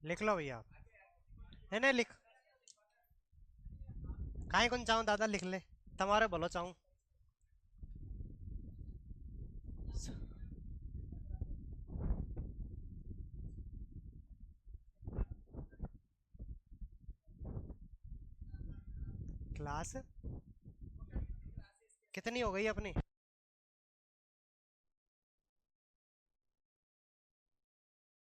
लिख लो भैया आप। है नहीं लिख। काहे कौन चाहूँ दादा लिख ले। तुम्हारे बोलो चाहूँ। क्लास कितनी हो गई अपनी?